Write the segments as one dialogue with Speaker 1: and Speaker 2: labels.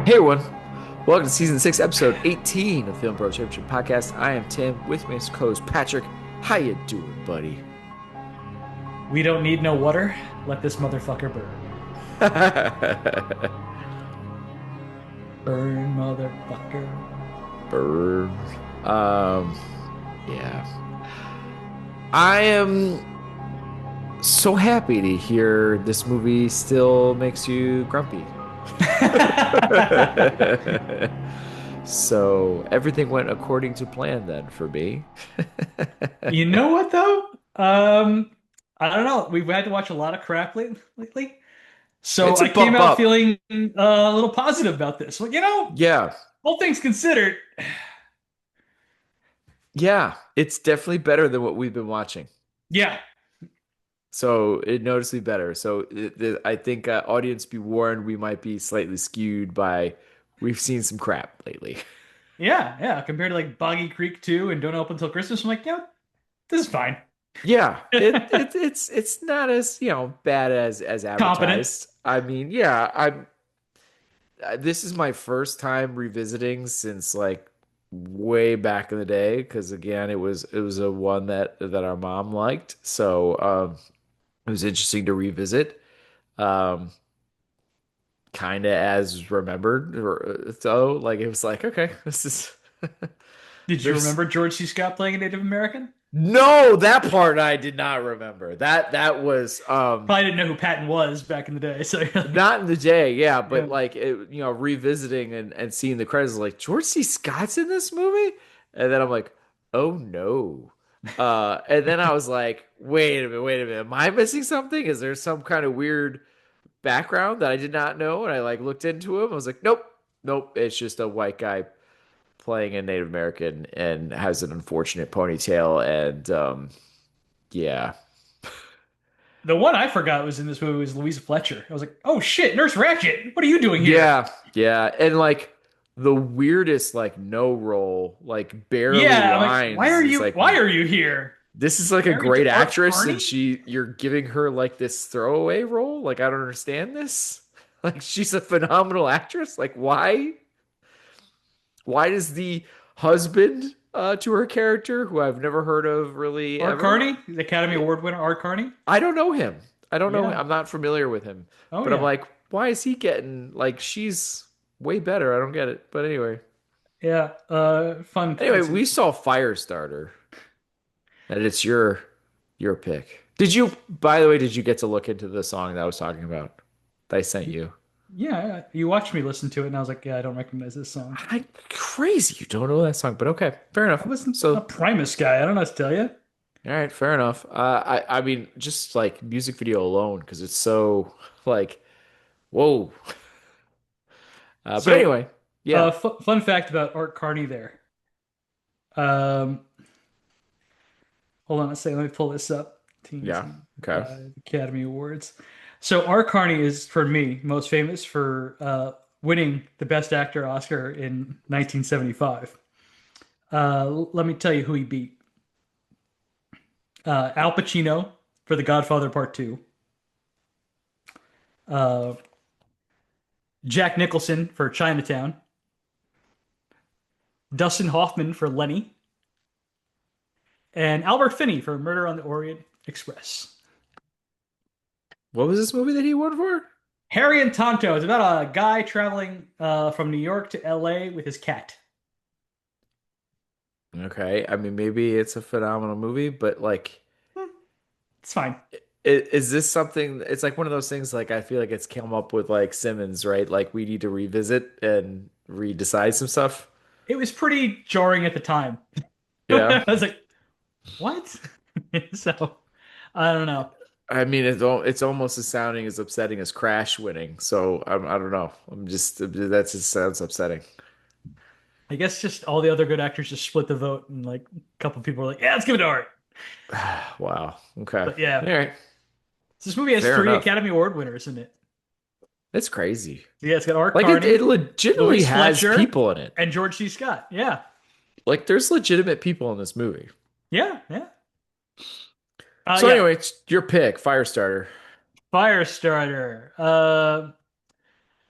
Speaker 1: Hey everyone, welcome to season 6, episode 18 of Film Bro Championship Podcast. I am Tim, with me is co-host Patrick. How you doing, buddy?
Speaker 2: We don't need no water. Let this motherfucker burn. Burn, motherfucker.
Speaker 1: Burn. Um, yeah. I am so happy to hear this movie still makes you grumpy. So everything went according to plan then for me.
Speaker 2: You know what though? I don't know. We've had to watch a lot of crap lately. So
Speaker 1: It's a
Speaker 2: I came
Speaker 1: bump
Speaker 2: out
Speaker 1: up.
Speaker 2: feeling a little positive about this. Well,
Speaker 1: Yeah.
Speaker 2: all things considered,
Speaker 1: Yeah. It's definitely better than what we've been watching.
Speaker 2: yeah,
Speaker 1: So it noticeably better. So I think audience be warned, we might be slightly skewed by we've seen some crap lately.
Speaker 2: yeah. Compared to like Boggy Creek 2 and Don't Open Until Christmas, I'm like, this is fine.
Speaker 1: Yeah, it's not as bad as
Speaker 2: Competent.
Speaker 1: advertised. I mean, yeah, I'm. This is my first time revisiting since like way back in the day because again it was a one that our mom liked. So it was interesting to revisit. Um, kind of as remembered so like it was like okay this is
Speaker 2: Did you
Speaker 1: there's
Speaker 2: remember George C. Scott playing a Native American?
Speaker 1: no that part I did not remember that was
Speaker 2: Probably didn't know who Patton was back in the day. So you're like,
Speaker 1: not in the day, yeah,
Speaker 2: yeah.
Speaker 1: but like revisiting and seeing the credits like George C. Scott's in this movie, and then I'm like, oh no. And then I was like, wait a minute, am I missing something? Is there some kind of weird background that I did not know? And I like looked into him. I was like, nope, it's just a white guy playing a Native American and has an unfortunate ponytail. And yeah,
Speaker 2: The one I forgot was in this movie was Louisa Fletcher. I was like, oh shit, Nurse Ratched, what are you doing here?
Speaker 1: yeah, and like the weirdest like no role, like barely
Speaker 2: Yeah, I'm like,
Speaker 1: lines. Is like
Speaker 2: why are you here?
Speaker 1: this is like a
Speaker 2: Married to
Speaker 1: great
Speaker 2: Art
Speaker 1: actress, and
Speaker 2: Carney?
Speaker 1: you're giving her like this throwaway role. Like I don't understand this. Like she's a phenomenal actress. Like why does the husband to her character, who I've never heard of really
Speaker 2: Art
Speaker 1: ever?
Speaker 2: Carney? The Academy Award winner Art Carney?
Speaker 1: I don't know him. I don't know.
Speaker 2: Yeah.
Speaker 1: I'm not familiar with him.
Speaker 2: Oh
Speaker 1: But I'm
Speaker 2: yeah.
Speaker 1: like, why is he getting like she's way better? I don't get it. But anyway.
Speaker 2: Yeah. Fun.
Speaker 1: Anyway,
Speaker 2: Let's see.
Speaker 1: we saw Firestarter. And it's your pick. Did you, by the way, did you get to look into the song that I was talking about that I sent you?
Speaker 2: Yeah, you watched me listen to it, and I was like, yeah, I don't recognize this song.
Speaker 1: I crazy you don't know that song, but okay, fair
Speaker 2: I
Speaker 1: enough.
Speaker 2: wasn't a
Speaker 1: So,
Speaker 2: Primus guy. I don't know what to tell you.
Speaker 1: all right, fair enough. I mean, just like music video alone, because it's so like, whoa. But
Speaker 2: So,
Speaker 1: anyway, yeah,
Speaker 2: fun fact about Art Carney there. Um, Hold on a second. Let me pull this up. Teens
Speaker 1: yeah, okay.
Speaker 2: Academy Awards. So Art Carney is, for me, most famous for winning the Best Actor Oscar in 1975. Let me tell you who he beat. Al Pacino for The Godfather Part 2. Uh, Jack Nicholson for Chinatown. Dustin Hoffman for Lenny. And Albert Finney for Murder on the Orient Express.
Speaker 1: What was this movie that he won for?
Speaker 2: Harry and Tonto is about a guy traveling from New York to LA with his cat.
Speaker 1: Okay, I mean, maybe it's a phenomenal movie, but like,
Speaker 2: Hmm, it's fine.
Speaker 1: is this something? It's like one of those things. Like I feel like it's come up with like Simmons, right? Like we need to revisit and redecide some stuff.
Speaker 2: It was pretty jarring at the time.
Speaker 1: Yeah,
Speaker 2: I was like, what? So, I don't know.
Speaker 1: I mean it's almost as sounding as upsetting as Crash winning. So I don't know. I'm just that just sounds upsetting.
Speaker 2: I guess just all the other good actors just split the vote, and like a couple people were like, yeah, let's give it to Art.
Speaker 1: Wow. Okay.
Speaker 2: But yeah,
Speaker 1: All right.
Speaker 2: so this movie has
Speaker 1: Fair
Speaker 2: three
Speaker 1: enough.
Speaker 2: Academy Award winners in it.
Speaker 1: It's crazy.
Speaker 2: Yeah, it's got Art
Speaker 1: Like it
Speaker 2: Carney,
Speaker 1: legitimately
Speaker 2: Louise
Speaker 1: has
Speaker 2: Fletcher,
Speaker 1: people in it.
Speaker 2: and George C. Scott. Yeah.
Speaker 1: Like there's legitimate people in this movie.
Speaker 2: Yeah.
Speaker 1: So
Speaker 2: Yeah.
Speaker 1: anyway, it's your pick, Firestarter.
Speaker 2: Firestarter.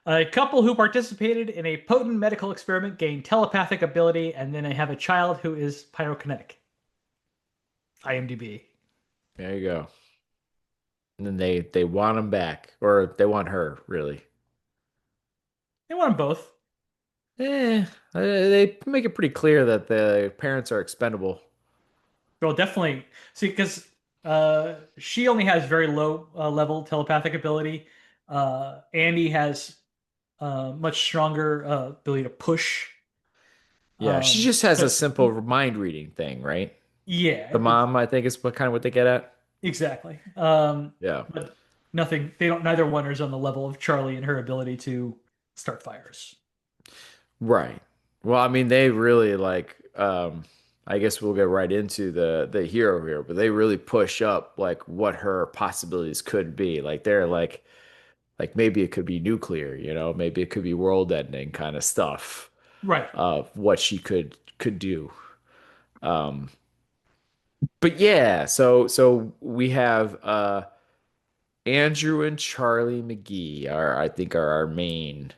Speaker 2: A couple who participated in a potent medical experiment gain telepathic ability, and then they have a child who is pyrokinetic. IMDb.
Speaker 1: There you go. And then they want him back, or they want her, really.
Speaker 2: They want them both.
Speaker 1: They make it pretty clear that the parents are expendable.
Speaker 2: Well, definitely. See, because she only has very low level telepathic ability. Andy has much stronger ability to push.
Speaker 1: Yeah, she just has a
Speaker 2: So
Speaker 1: simple mind reading thing, right?
Speaker 2: yeah,
Speaker 1: The mom, I think, is what kind of what they get at.
Speaker 2: exactly.
Speaker 1: Yeah.
Speaker 2: But nothing. They don't. Neither one is on the level of Charlie and her ability to start fires.
Speaker 1: Right. Well, I mean, they really like I guess we'll get right into the hero here, but they really push up like what her possibilities could be. Like they're like maybe it could be nuclear, maybe it could be world ending kind of stuff
Speaker 2: Right.
Speaker 1: of what she could do. Um but yeah, so we have Andrew and Charlie McGee are I think are our main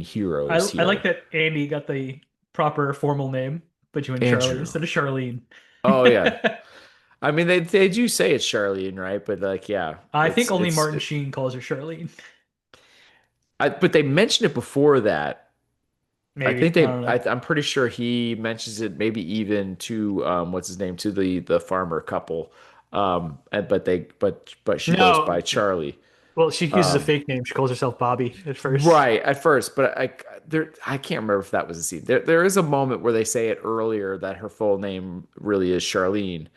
Speaker 1: heroes
Speaker 2: I like
Speaker 1: here.
Speaker 2: that Andy got the proper formal name, but you and Charlie
Speaker 1: Andrew.
Speaker 2: instead of Charlene.
Speaker 1: Oh yeah. I mean they do say it's Charlene, right? But like yeah,
Speaker 2: I think
Speaker 1: it's
Speaker 2: only
Speaker 1: it's
Speaker 2: Martin Sheen calls her Charlene.
Speaker 1: but they mentioned it before that. I think
Speaker 2: Maybe. I don't know.
Speaker 1: I'm pretty sure he mentions it maybe even to what's his name to the farmer couple. And but she goes by
Speaker 2: No.
Speaker 1: Charlie.
Speaker 2: Well, she uses a
Speaker 1: Um
Speaker 2: fake name. She calls herself Bobby at first.
Speaker 1: right at first, but I can't remember if that was a scene. There is a moment where they say it earlier that her full name really is Charlene.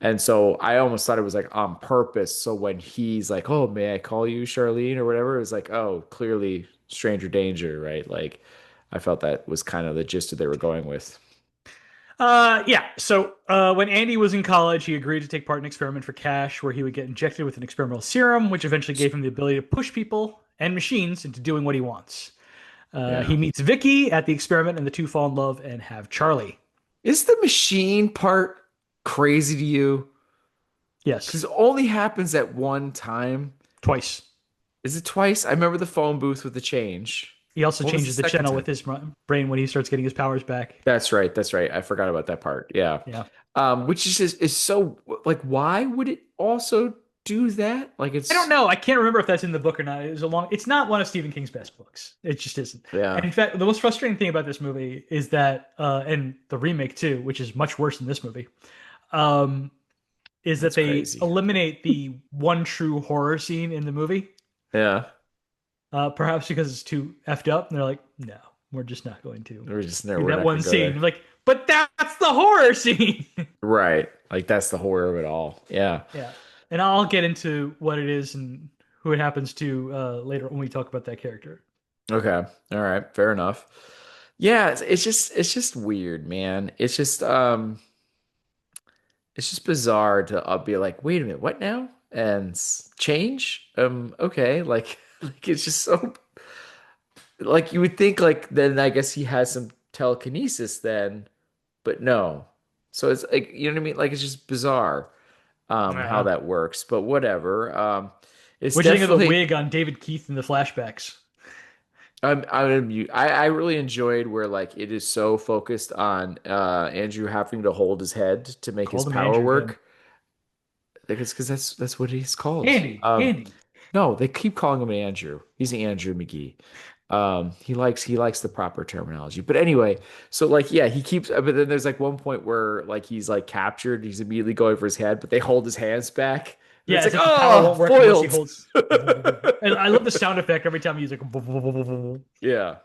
Speaker 1: And so I almost thought it was like on purpose. So when he's like, "Oh, may I call you Charlene or whatever?" It was like, "Oh, clearly stranger danger," right? Like I felt that was kind of the gist that they were going with.
Speaker 2: Yeah. So when Andy was in college, he agreed to take part in an experiment for cash where he would get injected with an experimental serum, which eventually gave him the ability to push people and machines into doing what he wants. He
Speaker 1: Yeah.
Speaker 2: meets Vicky at the experiment, and the two fall in love and have Charlie.
Speaker 1: Is the machine part crazy to you?
Speaker 2: Yes,
Speaker 1: Because it only happens at one time.
Speaker 2: twice.
Speaker 1: Is it twice? I remember the phone booth with the change.
Speaker 2: He also
Speaker 1: What was the
Speaker 2: changes the
Speaker 1: second
Speaker 2: channel with
Speaker 1: time?
Speaker 2: his brain when he starts getting his powers back.
Speaker 1: That's right. That's right. I forgot about that part. Yeah.
Speaker 2: Yeah.
Speaker 1: Which is so like why would it also do that? Like
Speaker 2: I don't
Speaker 1: it's
Speaker 2: know. I can't remember if that's in the book or not. It was a long. It's not one of Stephen King's best books. It just isn't. And
Speaker 1: yeah,
Speaker 2: in fact, the most frustrating thing about this movie is that, and the remake too, which is much worse than this movie, um, is that
Speaker 1: that's
Speaker 2: they
Speaker 1: crazy.
Speaker 2: eliminate the one true horror scene in the movie.
Speaker 1: Yeah.
Speaker 2: Perhaps because it's too effed up, and they're like, no, we're just not going to
Speaker 1: We're just there.
Speaker 2: do
Speaker 1: We're
Speaker 2: that
Speaker 1: not gonna
Speaker 2: one
Speaker 1: go
Speaker 2: scene.
Speaker 1: there.
Speaker 2: You're like, but that's the horror scene.
Speaker 1: Right. Like that's the horror of it all. Yeah.
Speaker 2: Yeah. And I'll get into what it is and who it happens to later when we talk about that character.
Speaker 1: Okay. All right. Fair enough. Yeah, it's just weird, man. It's just bizarre to be like, wait a minute, what now? And change? Okay. Like like it's just so like you would think like then I guess he has some telekinesis then, but no. So it's like you know what I mean? Like it's just bizarre how
Speaker 2: Yeah.
Speaker 1: that works, but whatever. It's
Speaker 2: What do you think of the
Speaker 1: definitely
Speaker 2: wig on David Keith in the flashbacks?
Speaker 1: I really enjoyed where like it is so focused on Andrew having to hold his head to make his
Speaker 2: Called him
Speaker 1: power
Speaker 2: Andrew again.
Speaker 1: work. Because that's what he's called.
Speaker 2: Andy.
Speaker 1: No, they keep calling him Andrew. He's Andrew McGee. He likes the proper terminology. But anyway, so like yeah, he keeps. But then there's like one point where like he's like captured. He's immediately going for his head, but they hold his hands back, and
Speaker 2: Yeah,
Speaker 1: it's
Speaker 2: as
Speaker 1: like
Speaker 2: if the power
Speaker 1: oh,
Speaker 2: won't work unless he
Speaker 1: foiled.
Speaker 2: holds. And I love the sound effect every time he's like.
Speaker 1: Yeah,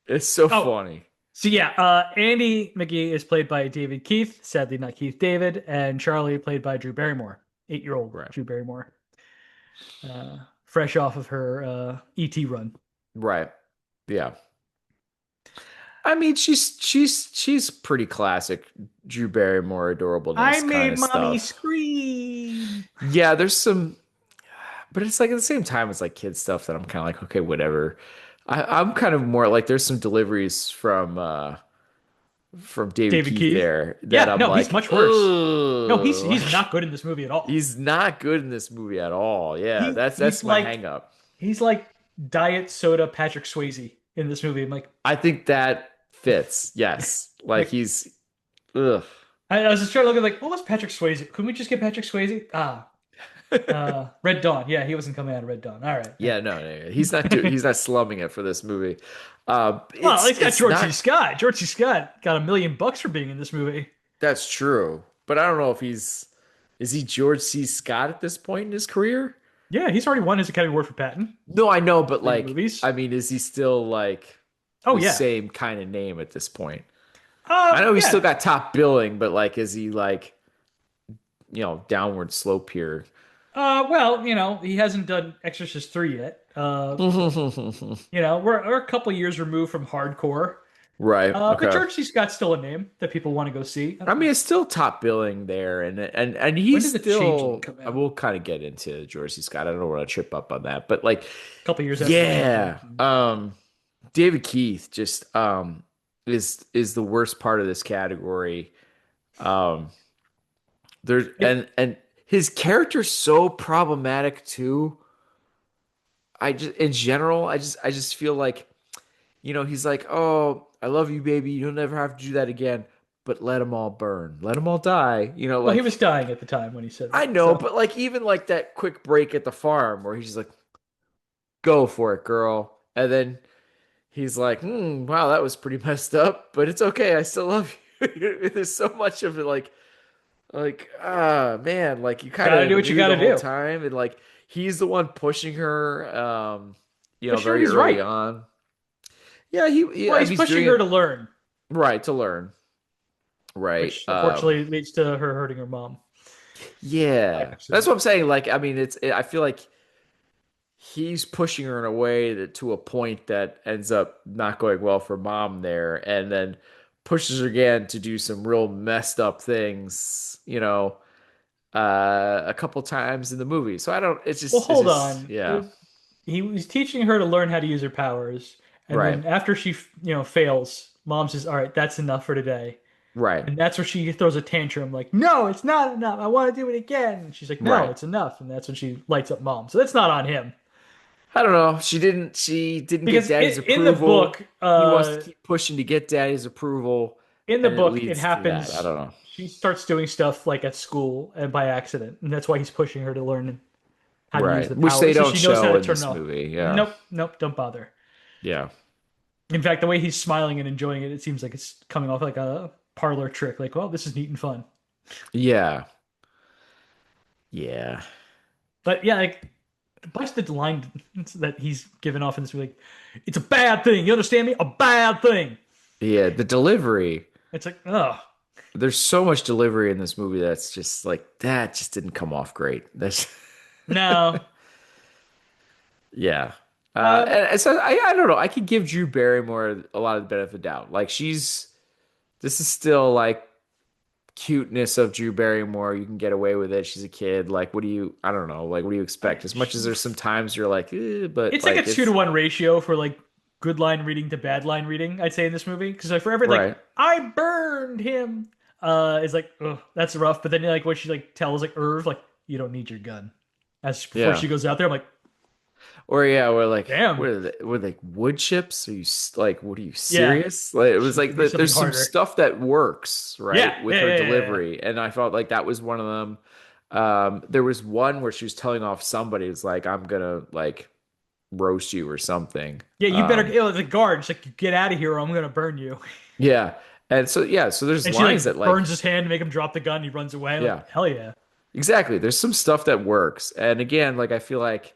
Speaker 1: it's so
Speaker 2: Oh,
Speaker 1: funny.
Speaker 2: so yeah, Andy McGee is played by David Keith, sadly not Keith David, and Charlie played by Drew Barrymore, 8-year-old
Speaker 1: Right,
Speaker 2: Drew Barrymore, fresh off of her ET run.
Speaker 1: right, yeah. I mean, she's pretty classic Drew Barrymore
Speaker 2: I
Speaker 1: adorableness kind
Speaker 2: made
Speaker 1: of
Speaker 2: mommy
Speaker 1: stuff.
Speaker 2: scream.
Speaker 1: Yeah, there's some, but it's like at the same time, it's like kid stuff that I'm kind of like, okay, whatever. I'm kind of more like there's some deliveries from David
Speaker 2: David
Speaker 1: Keith
Speaker 2: Keith.
Speaker 1: there that
Speaker 2: Yeah,
Speaker 1: I'm
Speaker 2: no, he's
Speaker 1: like,
Speaker 2: much worse. No, he's
Speaker 1: ugh,
Speaker 2: he's
Speaker 1: like
Speaker 2: not good in this movie at all.
Speaker 1: he's not good in this movie at all. Yeah,
Speaker 2: He
Speaker 1: that's
Speaker 2: he's
Speaker 1: that's my
Speaker 2: like
Speaker 1: hang up.
Speaker 2: he's like diet soda Patrick Swayze in this movie. I'm
Speaker 1: I think that fits. Yes. Like
Speaker 2: like
Speaker 1: he's ugh.
Speaker 2: I was just trying to look at like, what was Patrick Swayze? Couldn't we just get Patrick Swayze? Red Dawn. Yeah, he wasn't coming out of Red Dawn. All right.
Speaker 1: Yeah, no. He's not slumming it for this movie.
Speaker 2: Well, he's got
Speaker 1: It's
Speaker 2: George C.
Speaker 1: not
Speaker 2: Scott. George C. Scott got $1 million for being in this movie.
Speaker 1: that's true. But I don't know if he's is he George C. Scott at this point in his career?
Speaker 2: Yeah, he's already won his Academy Award for Patton.
Speaker 1: No, I know, but
Speaker 2: Three
Speaker 1: like
Speaker 2: movies.
Speaker 1: I mean, is he still like
Speaker 2: Oh
Speaker 1: the
Speaker 2: yeah.
Speaker 1: same kind of name at this point? I know he's still
Speaker 2: Yeah.
Speaker 1: got top billing, but like is he like, downward slope here?
Speaker 2: Well, he hasn't done Exorcist 3 yet. We're a couple years removed from hardcore.
Speaker 1: Right.
Speaker 2: But
Speaker 1: Okay.
Speaker 2: George C. Scott's still a name that people want to go see.
Speaker 1: I mean, it's still top billing there, and
Speaker 2: When
Speaker 1: he's
Speaker 2: did The Changeling
Speaker 1: still.
Speaker 2: come
Speaker 1: I
Speaker 2: out?
Speaker 1: will kind of get into George C. Scott. I don't want to trip up on that, but like,
Speaker 2: A couple years after The Changeling.
Speaker 1: yeah, David Keith just is the worst part of this category. Um, there's
Speaker 2: Yep.
Speaker 1: and his character's so problematic too. I just in general, I just feel like he's like, oh, I love you, baby. You'll never have to do that again. But let them all burn. Let them all die.
Speaker 2: Well, he was
Speaker 1: Like
Speaker 2: dying at the time when he said
Speaker 1: I
Speaker 2: that.
Speaker 1: know,
Speaker 2: So
Speaker 1: but like even like that quick break at the farm where he's just like, go for it, girl. And then he's like, wow, that was pretty messed up, but it's okay. I still love you. There's so much of it man, like you kind
Speaker 2: gotta do
Speaker 1: of
Speaker 2: what you
Speaker 1: knew the
Speaker 2: gotta
Speaker 1: whole
Speaker 2: do.
Speaker 1: time. And like he's the one pushing her,
Speaker 2: But sure,
Speaker 1: very
Speaker 2: he's
Speaker 1: early
Speaker 2: right.
Speaker 1: on. Yeah,
Speaker 2: Well,
Speaker 1: I mean,
Speaker 2: he's
Speaker 1: he's
Speaker 2: pushing
Speaker 1: doing
Speaker 2: her
Speaker 1: it
Speaker 2: to learn,
Speaker 1: right to learn. Right.
Speaker 2: which unfortunately leads to her hurting her mom by
Speaker 1: Yeah. That's
Speaker 2: accident.
Speaker 1: what I'm saying. Like, I mean, I feel like he's pushing her in a way that to a point that ends up not going well for mom there, and then pushes her again to do some real messed up things, a couple times in the movie. So I don't,
Speaker 2: Well,
Speaker 1: it's
Speaker 2: hold
Speaker 1: just,
Speaker 2: on.
Speaker 1: yeah.
Speaker 2: He was teaching her to learn how to use her powers, and
Speaker 1: Right.
Speaker 2: then after she, fails, mom says, "All right, that's enough for today."
Speaker 1: Right.
Speaker 2: And that's where she throws a tantrum, like, "No, it's not enough. I want to do it again." And she's like, "No,
Speaker 1: Right.
Speaker 2: it's enough." And that's when she lights up mom. So that's not on him
Speaker 1: I don't know. She didn't get
Speaker 2: because
Speaker 1: daddy's
Speaker 2: in the
Speaker 1: approval.
Speaker 2: book,
Speaker 1: He wants to keep pushing to get daddy's approval, and it
Speaker 2: it
Speaker 1: leads to that. I
Speaker 2: happens.
Speaker 1: don't know.
Speaker 2: She starts doing stuff like at school and by accident, and that's why he's pushing her to learn how to use
Speaker 1: Right.
Speaker 2: the
Speaker 1: Which they
Speaker 2: power, so
Speaker 1: don't
Speaker 2: she knows how
Speaker 1: show
Speaker 2: to
Speaker 1: in
Speaker 2: turn it
Speaker 1: this
Speaker 2: off.
Speaker 1: movie. Yeah.
Speaker 2: Nope, nope, don't bother.
Speaker 1: Yeah.
Speaker 2: In fact, the way he's smiling and enjoying it, it seems like it's coming off like a parlor trick. Like, well, this is neat and fun.
Speaker 1: Yeah. Yeah.
Speaker 2: But yeah, like a bunch of the line that he's given off in this movie, like, it's a bad thing. You understand me? A bad thing.
Speaker 1: Yeah. The delivery.
Speaker 2: It's like, oh
Speaker 1: There's so much delivery in this movie that's just like that just didn't come off great. That's
Speaker 2: no.
Speaker 1: yeah.
Speaker 2: Uh,
Speaker 1: And so I don't know. I could give Drew Barrymore a lot of the benefit of the doubt. Like this is still like cuteness of Drew Barrymore. You can get away with it. She's a kid. Like, I don't know. Like, what do you expect? As much as there's some times you're like, but
Speaker 2: it's like a
Speaker 1: like,
Speaker 2: 2-to-1 ratio for like good line reading to bad line reading, I'd say in this movie. Because like for every like
Speaker 1: right,
Speaker 2: I burned him, is like, ugh, that's rough. But then like when she like tells like Irv, like, you don't need your gun. As before
Speaker 1: yeah.
Speaker 2: she goes out there, I'm like,
Speaker 1: Or yeah, we're like,
Speaker 2: damn,
Speaker 1: were they wood chips? Are you like, what are you
Speaker 2: yeah,
Speaker 1: serious? Like, it was
Speaker 2: should
Speaker 1: like
Speaker 2: give me something
Speaker 1: there's some
Speaker 2: harder.
Speaker 1: stuff that works,
Speaker 2: Yeah,
Speaker 1: right, with
Speaker 2: yeah,
Speaker 1: her
Speaker 2: yeah, yeah, yeah.
Speaker 1: delivery, and I felt like that was one of them. There was one where she was telling off somebody. It's like, I'm gonna like roast you or something.
Speaker 2: Yeah, you better. It was the guard. She's like, get out of here, or I'm gonna burn you.
Speaker 1: Yeah, and so yeah, so there's
Speaker 2: And she
Speaker 1: lines that
Speaker 2: like
Speaker 1: like
Speaker 2: burns his hand to make him drop the gun. He runs away. I'm
Speaker 1: yeah,
Speaker 2: like, hell yeah.
Speaker 1: exactly. There's some stuff that works, and again, like I feel like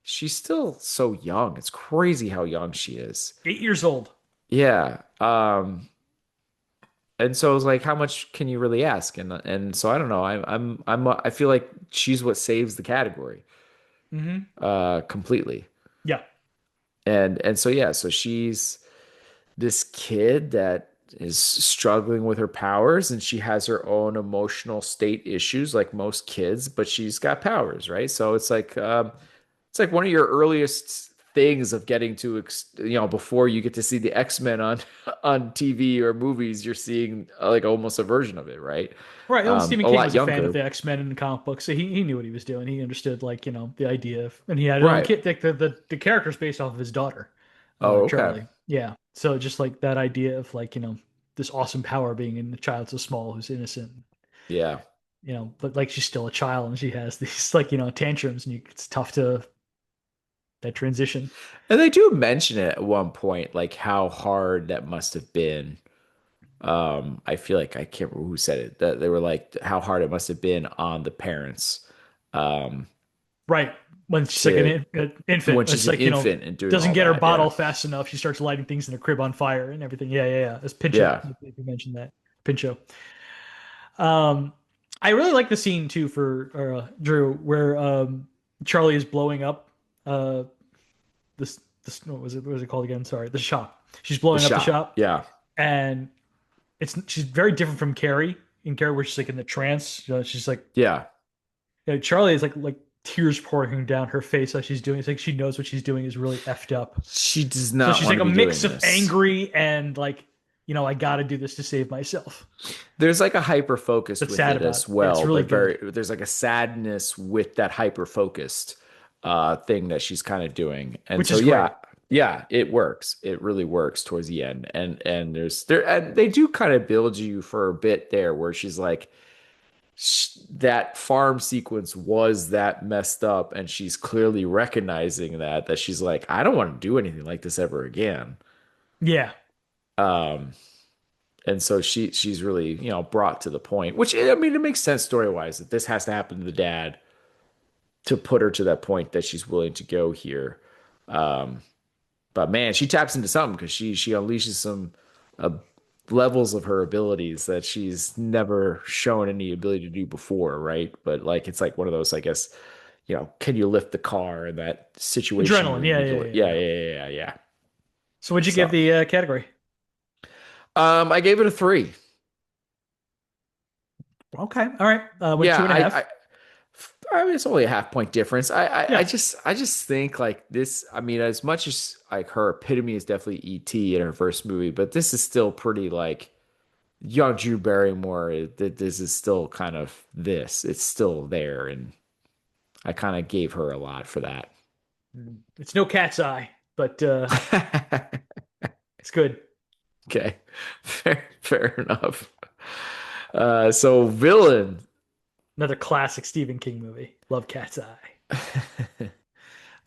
Speaker 1: she's still so young. It's crazy how young she is.
Speaker 2: 8 years old.
Speaker 1: Yeah. And so I was like, how much can you really ask? And so I don't know. I feel like she's what saves the category
Speaker 2: Hmm.
Speaker 1: completely.
Speaker 2: Yeah.
Speaker 1: And so yeah, so she's this kid that is struggling with her powers, and she has her own emotional state issues like most kids, but she's got powers, right? So it's like one of your earliest things of getting to before you get to see the X-Men on on TV or movies, you're seeing like almost a version of it, right?
Speaker 2: Right. Well, Stephen
Speaker 1: A
Speaker 2: King
Speaker 1: lot
Speaker 2: was a fan of
Speaker 1: younger,
Speaker 2: the X-Men and the comic books, so he knew what he was doing. He understood like, the idea of, and he had his own
Speaker 1: right?
Speaker 2: kid. Like the character's based off of his daughter,
Speaker 1: Oh, okay,
Speaker 2: Charlie. Yeah. So just like that idea of like, this awesome power being in the child so small who's innocent,
Speaker 1: yeah.
Speaker 2: but like she's still a child and she has these like, tantrums and it's tough to that transition.
Speaker 1: And they do mention it at one point, like how hard that must have been. I feel like I can't remember who said it. That they were like how hard it must have been on the parents, um,
Speaker 2: Right. When she's like
Speaker 1: to
Speaker 2: an infant,
Speaker 1: when she's
Speaker 2: it's
Speaker 1: an
Speaker 2: like,
Speaker 1: infant and doing
Speaker 2: doesn't
Speaker 1: all
Speaker 2: get her
Speaker 1: that. Yeah,
Speaker 2: bottle fast enough. She starts lighting things in the crib on fire and everything. Yeah, yeah, yeah. It's Pincho.
Speaker 1: yeah,
Speaker 2: I think you mentioned that. Pincho. Um, I really like the scene too for Drew, where Charlie is blowing up uh this what was it called again? Sorry, the shop. She's
Speaker 1: the
Speaker 2: blowing up the
Speaker 1: shop.
Speaker 2: shop,
Speaker 1: Yeah,
Speaker 2: and she's very different from Carrie. In Carrie, where she's like in the trance, she's like,
Speaker 1: yeah.
Speaker 2: Charlie is like tears pouring down her face as she's doing. It's like she knows what she's doing is really effed up.
Speaker 1: She does
Speaker 2: So
Speaker 1: not
Speaker 2: she's
Speaker 1: want
Speaker 2: like
Speaker 1: to
Speaker 2: a
Speaker 1: be doing
Speaker 2: mix of
Speaker 1: this.
Speaker 2: angry and like, I got to do this to save myself.
Speaker 1: There's like a hyper focused
Speaker 2: That's
Speaker 1: with
Speaker 2: sad
Speaker 1: it
Speaker 2: about it.
Speaker 1: as
Speaker 2: Yeah, it's
Speaker 1: well,
Speaker 2: really
Speaker 1: but
Speaker 2: good.
Speaker 1: there's like a sadness with that hyper focused thing that she's kind of doing. And
Speaker 2: Which
Speaker 1: so
Speaker 2: is great.
Speaker 1: yeah, it works. It really works towards the end. And and they do kind of build you for a bit there where she's like that farm sequence was that messed up and she's clearly recognizing that she's like I don't want to do anything like this ever again.
Speaker 2: Yeah.
Speaker 1: Um and so she's really, brought to the point, which I mean, it makes sense story wise that this has to happen to the dad to put her to that point that she's willing to go here. Um, but man, she taps into something because she unleashes some uh, levels of her abilities that she's never shown any ability to do before, right? But like it's like one of those, I guess, can you lift the car in that situation where
Speaker 2: Adrenaline.
Speaker 1: you
Speaker 2: Yeah,
Speaker 1: need
Speaker 2: yeah,
Speaker 1: to,
Speaker 2: yeah,
Speaker 1: yeah,
Speaker 2: yeah.
Speaker 1: yeah, yeah, yeah, yeah.
Speaker 2: So what'd you give
Speaker 1: So,
Speaker 2: the category?
Speaker 1: I gave it a 3.
Speaker 2: Okay. All right. Went
Speaker 1: Yeah,
Speaker 2: two and a half.
Speaker 1: I mean, it's only a half point difference.
Speaker 2: Yeah.
Speaker 1: I just think like this. I mean, as much as like her epitome is definitely E.T. in her first movie, but this is still pretty like young Drew Barrymore. That this is still kind of this. It's still there, and I kind of gave her a lot for that.
Speaker 2: It's no cat's eye, but it's good.
Speaker 1: Okay, fair enough. So villain.
Speaker 2: Another classic Stephen King movie. Love Cat's Eye.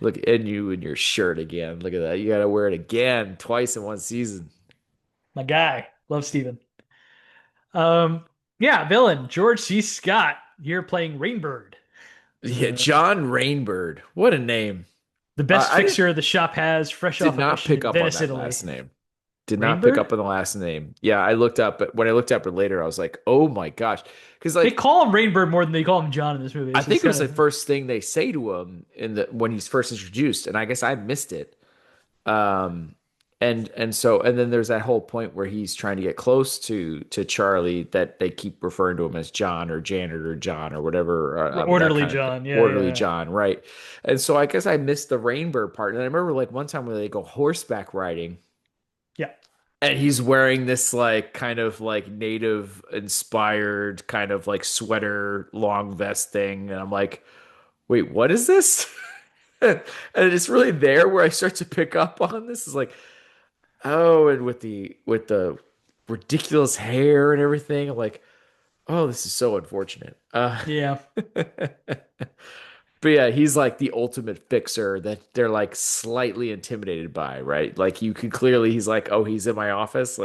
Speaker 1: Look at you in your shirt again. Look at that. You got to wear it again, twice in one season.
Speaker 2: My guy. Love Stephen. Yeah, villain George C. Scott here playing Rainbird,
Speaker 1: Yeah,
Speaker 2: the
Speaker 1: John Rainbird. What a name.
Speaker 2: the best
Speaker 1: I didn't
Speaker 2: fixer the shop has, fresh
Speaker 1: did
Speaker 2: off a
Speaker 1: not
Speaker 2: mission
Speaker 1: pick
Speaker 2: in
Speaker 1: up on
Speaker 2: Venice,
Speaker 1: that
Speaker 2: Italy.
Speaker 1: last name. Did not pick
Speaker 2: Rainbird?
Speaker 1: up on the last name. Yeah, I looked up, but when I looked up it later, I was like, oh my gosh. Because
Speaker 2: They
Speaker 1: like
Speaker 2: call him Rainbird more than they call him John in this movie.
Speaker 1: I
Speaker 2: So it's
Speaker 1: think it
Speaker 2: kind
Speaker 1: was the
Speaker 2: of
Speaker 1: first thing they say to him in the when he's first introduced, and I guess I missed it. Um and then there's that whole point where he's trying to get close to Charlie that they keep referring to him as John or janitor John or whatever that
Speaker 2: orderly
Speaker 1: kind of
Speaker 2: John. Yeah,
Speaker 1: orderly
Speaker 2: yeah,
Speaker 1: John, right? And so I guess I missed the Rainbird part. And I remember like one time where they go horseback riding
Speaker 2: yeah.
Speaker 1: and he's wearing this like kind of like native inspired kind of like sweater long vest thing and I'm like, wait, what is this? And it's really there where I start to pick up on this is like, oh, and with the ridiculous hair and everything, I'm like, oh, this is so unfortunate.
Speaker 2: Yeah.
Speaker 1: But yeah, he's like the ultimate fixer that they're like slightly intimidated by, right? Like you can clearly, he's like, oh, he's in my office,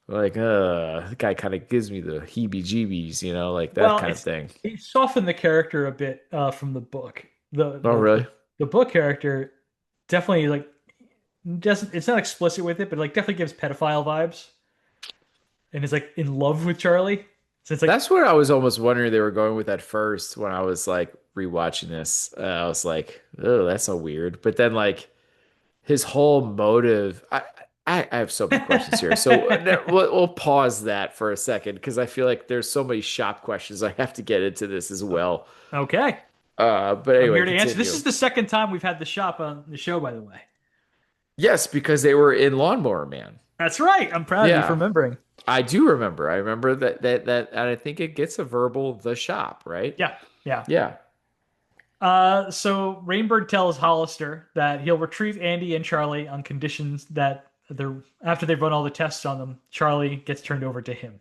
Speaker 1: the guy kind of gives me the heebie-jeebies, like that
Speaker 2: Well,
Speaker 1: kind of
Speaker 2: it's
Speaker 1: thing.
Speaker 2: he softened the character a bit from the book. The
Speaker 1: Oh,
Speaker 2: the
Speaker 1: really?
Speaker 2: the, the book character definitely like doesn't it's not explicit with it, but like definitely gives pedophile vibes and is like in love with Charlie. So it's like
Speaker 1: That's what I was almost wondering they were going with at first when I was like rewatching this. I was like, oh, that's so weird. But then like his whole motive, I have so many questions here. So we'll pause that for a second because I feel like there's so many shop questions I have to get into this as well.
Speaker 2: okay.
Speaker 1: But
Speaker 2: I'm
Speaker 1: anyway,
Speaker 2: here to answer. This
Speaker 1: continue.
Speaker 2: is the second time we've had the shop on the show, by the way.
Speaker 1: Yes, because they were in Lawnmower Man.
Speaker 2: That's right. I'm proud of you for
Speaker 1: Yeah,
Speaker 2: remembering.
Speaker 1: I do remember. I remember that, and I think it gets a verbal the shop, right?
Speaker 2: Yeah, yeah.
Speaker 1: Yeah.
Speaker 2: So Rainbird tells Hollister that he'll retrieve Andy and Charlie on conditions that they're after they've run all the tests on them, Charlie gets turned over to him.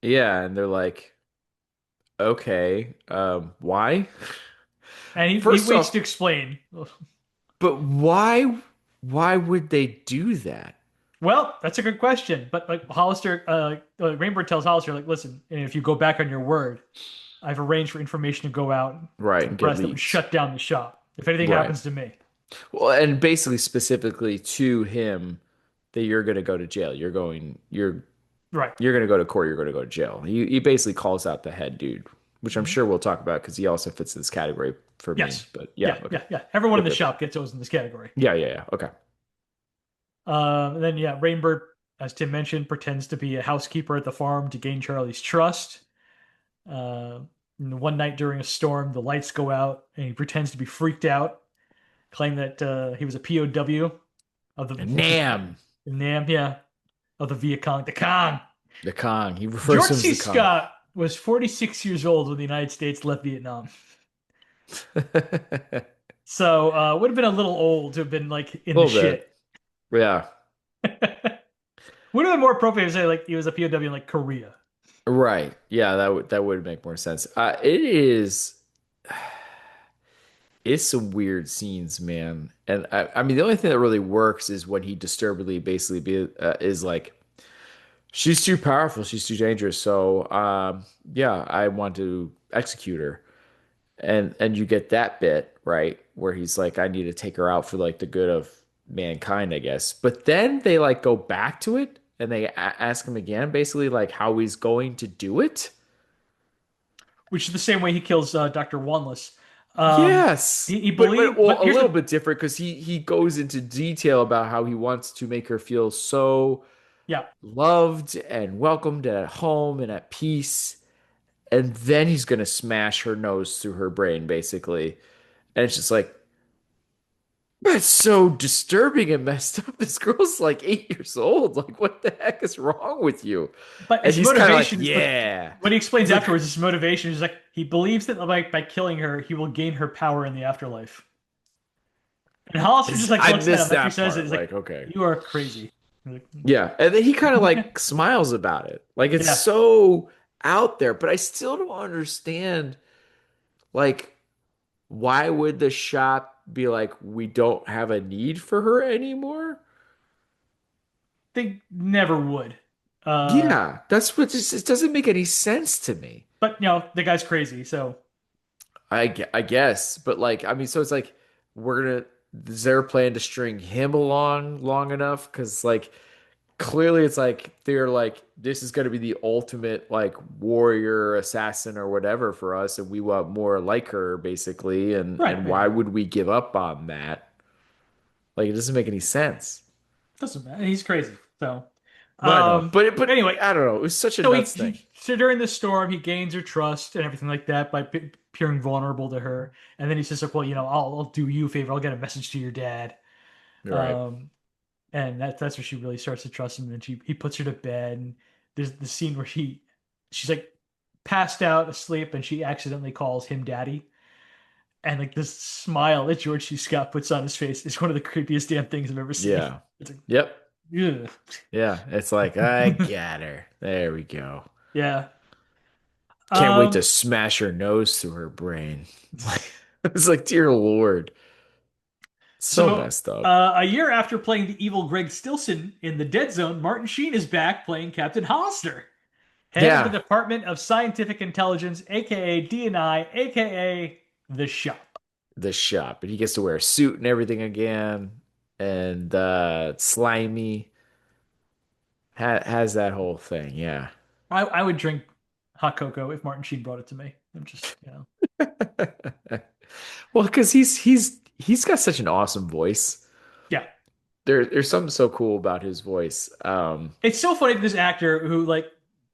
Speaker 1: Yeah, and they're like, okay, why?
Speaker 2: And he
Speaker 1: First
Speaker 2: waits
Speaker 1: off,
Speaker 2: to explain.
Speaker 1: but why would they do that?
Speaker 2: Well, that's a good question. But like Hollister, Rainbird tells Hollister, like, listen, if you go back on your word, I've arranged for information to go out
Speaker 1: Right,
Speaker 2: to the
Speaker 1: and get
Speaker 2: press that would
Speaker 1: leaked.
Speaker 2: shut down the shop if anything
Speaker 1: Right.
Speaker 2: happens to me.
Speaker 1: Well, and basically specifically to him that you're going to go to jail.
Speaker 2: Right.
Speaker 1: You're going to go to court, you're going to go to jail. He basically calls out the head dude, which I'm
Speaker 2: Mhm.
Speaker 1: sure we'll talk about because he also fits this category for me.
Speaker 2: Yes.
Speaker 1: But yeah,
Speaker 2: Yeah,
Speaker 1: okay.
Speaker 2: yeah, yeah. Everyone in
Speaker 1: Yep,
Speaker 2: the
Speaker 1: yep, yep.
Speaker 2: shop gets those in this category.
Speaker 1: Yeah, yeah, yeah. Okay.
Speaker 2: And then yeah, Rainbird, as Tim mentioned, pretends to be a housekeeper at the farm to gain Charlie's trust. Uh, and one night during a storm, the lights go out, and he pretends to be freaked out, claim that he was a POW of
Speaker 1: And
Speaker 2: the
Speaker 1: Nam,
Speaker 2: Nam, yeah, of the Viet Cong, the Cong.
Speaker 1: the Kong. He refers
Speaker 2: George
Speaker 1: to him as
Speaker 2: C.
Speaker 1: the Kong.
Speaker 2: Scott was 46 years old when the United States left Vietnam.
Speaker 1: A
Speaker 2: So would have been a little old to have been like in the
Speaker 1: little bit.
Speaker 2: shit.
Speaker 1: Yeah.
Speaker 2: Would have been more appropriate to say like he was a POW in like Korea.
Speaker 1: Right. Yeah, that would make more sense. It is it's some weird scenes, man. And I mean, the only thing that really works is when he disturbedly basically is like, she's too powerful, she's too dangerous. So, yeah, I want to execute her. And you get that bit, right, where he's like, I need to take her out for like the good of mankind, I guess. But then they like go back to it and they ask him again, basically like how he's going to do it.
Speaker 2: Which is the same way he kills Dr. Wanless.
Speaker 1: Yes.
Speaker 2: He
Speaker 1: But
Speaker 2: believed,
Speaker 1: well,
Speaker 2: but
Speaker 1: a
Speaker 2: here's
Speaker 1: little
Speaker 2: the,
Speaker 1: bit different because he goes into detail about how he wants to make her feel so
Speaker 2: yeah,
Speaker 1: loved and welcomed and at home and at peace. And then he's gonna smash her nose through her brain, basically. And it's just like, that's so disturbing and messed up. This girl's like 8 years old. Like, what the heck is wrong with you?
Speaker 2: but
Speaker 1: And
Speaker 2: his
Speaker 1: he's kind of like,
Speaker 2: motivation, but
Speaker 1: yeah.
Speaker 2: what he explains
Speaker 1: He's like,
Speaker 2: afterwards, his motivation is like he believes that like by killing her, he will gain her power in the afterlife. And Hollister just like
Speaker 1: I
Speaker 2: looks at
Speaker 1: missed
Speaker 2: him after he
Speaker 1: that
Speaker 2: says it.
Speaker 1: part.
Speaker 2: He's like,
Speaker 1: Like, okay.
Speaker 2: "You are crazy." He's like,
Speaker 1: Yeah. And then he kind of like smiles about it. Like, it's
Speaker 2: yeah,
Speaker 1: so out there, but I still don't understand, like, why would the shop be like, we don't have a need for her anymore?
Speaker 2: they never would. Uh,
Speaker 1: Yeah, that's what just, it doesn't make any sense to me.
Speaker 2: but the guy's crazy, so
Speaker 1: I guess, but like, I mean, so it's like, we're gonna, is there a plan to string him along long enough? Because like, clearly it's like they're like, this is gonna be the ultimate like warrior assassin or whatever for us, and we want more like her basically,
Speaker 2: right,
Speaker 1: and
Speaker 2: yeah,
Speaker 1: why would we give up on that? Like, it doesn't make any sense.
Speaker 2: doesn't matter. He's crazy. So,
Speaker 1: Well, I know, but
Speaker 2: anyway,
Speaker 1: I don't know. It was such a
Speaker 2: so
Speaker 1: nuts thing.
Speaker 2: so during the storm, he gains her trust and everything like that by appearing vulnerable to her. And then he says, like, well, I'll do you a favor. I'll get a message to your dad.
Speaker 1: Right.
Speaker 2: Um, and that's where she really starts to trust him. And he puts her to bed. And there's the scene where she's like passed out asleep, and she accidentally calls him daddy. And like this smile that George C. Scott puts on his face is one of the creepiest damn things I've ever seen.
Speaker 1: Yeah.
Speaker 2: It's like,
Speaker 1: Yep.
Speaker 2: ugh.
Speaker 1: Yeah. It's like, I got her. There we go.
Speaker 2: Yeah.
Speaker 1: Can't wait to
Speaker 2: Um,
Speaker 1: smash her nose through her brain. It's like, dear Lord. So
Speaker 2: So,
Speaker 1: messed up.
Speaker 2: a year after playing the evil Greg Stilson in The Dead Zone, Martin Sheen is back playing Captain Hollister, head of the
Speaker 1: Yeah.
Speaker 2: Department of Scientific Intelligence, aka DNI, aka the Shop.
Speaker 1: The shop. And he gets to wear a suit and everything again. And slimy. Has that whole thing. Yeah.
Speaker 2: I would drink hot cocoa if Martin Sheen brought it to me. I'm just,
Speaker 1: Well, because he's got such an awesome voice.
Speaker 2: yeah.
Speaker 1: There's something so cool about his voice.
Speaker 2: It's so funny that this actor who, like,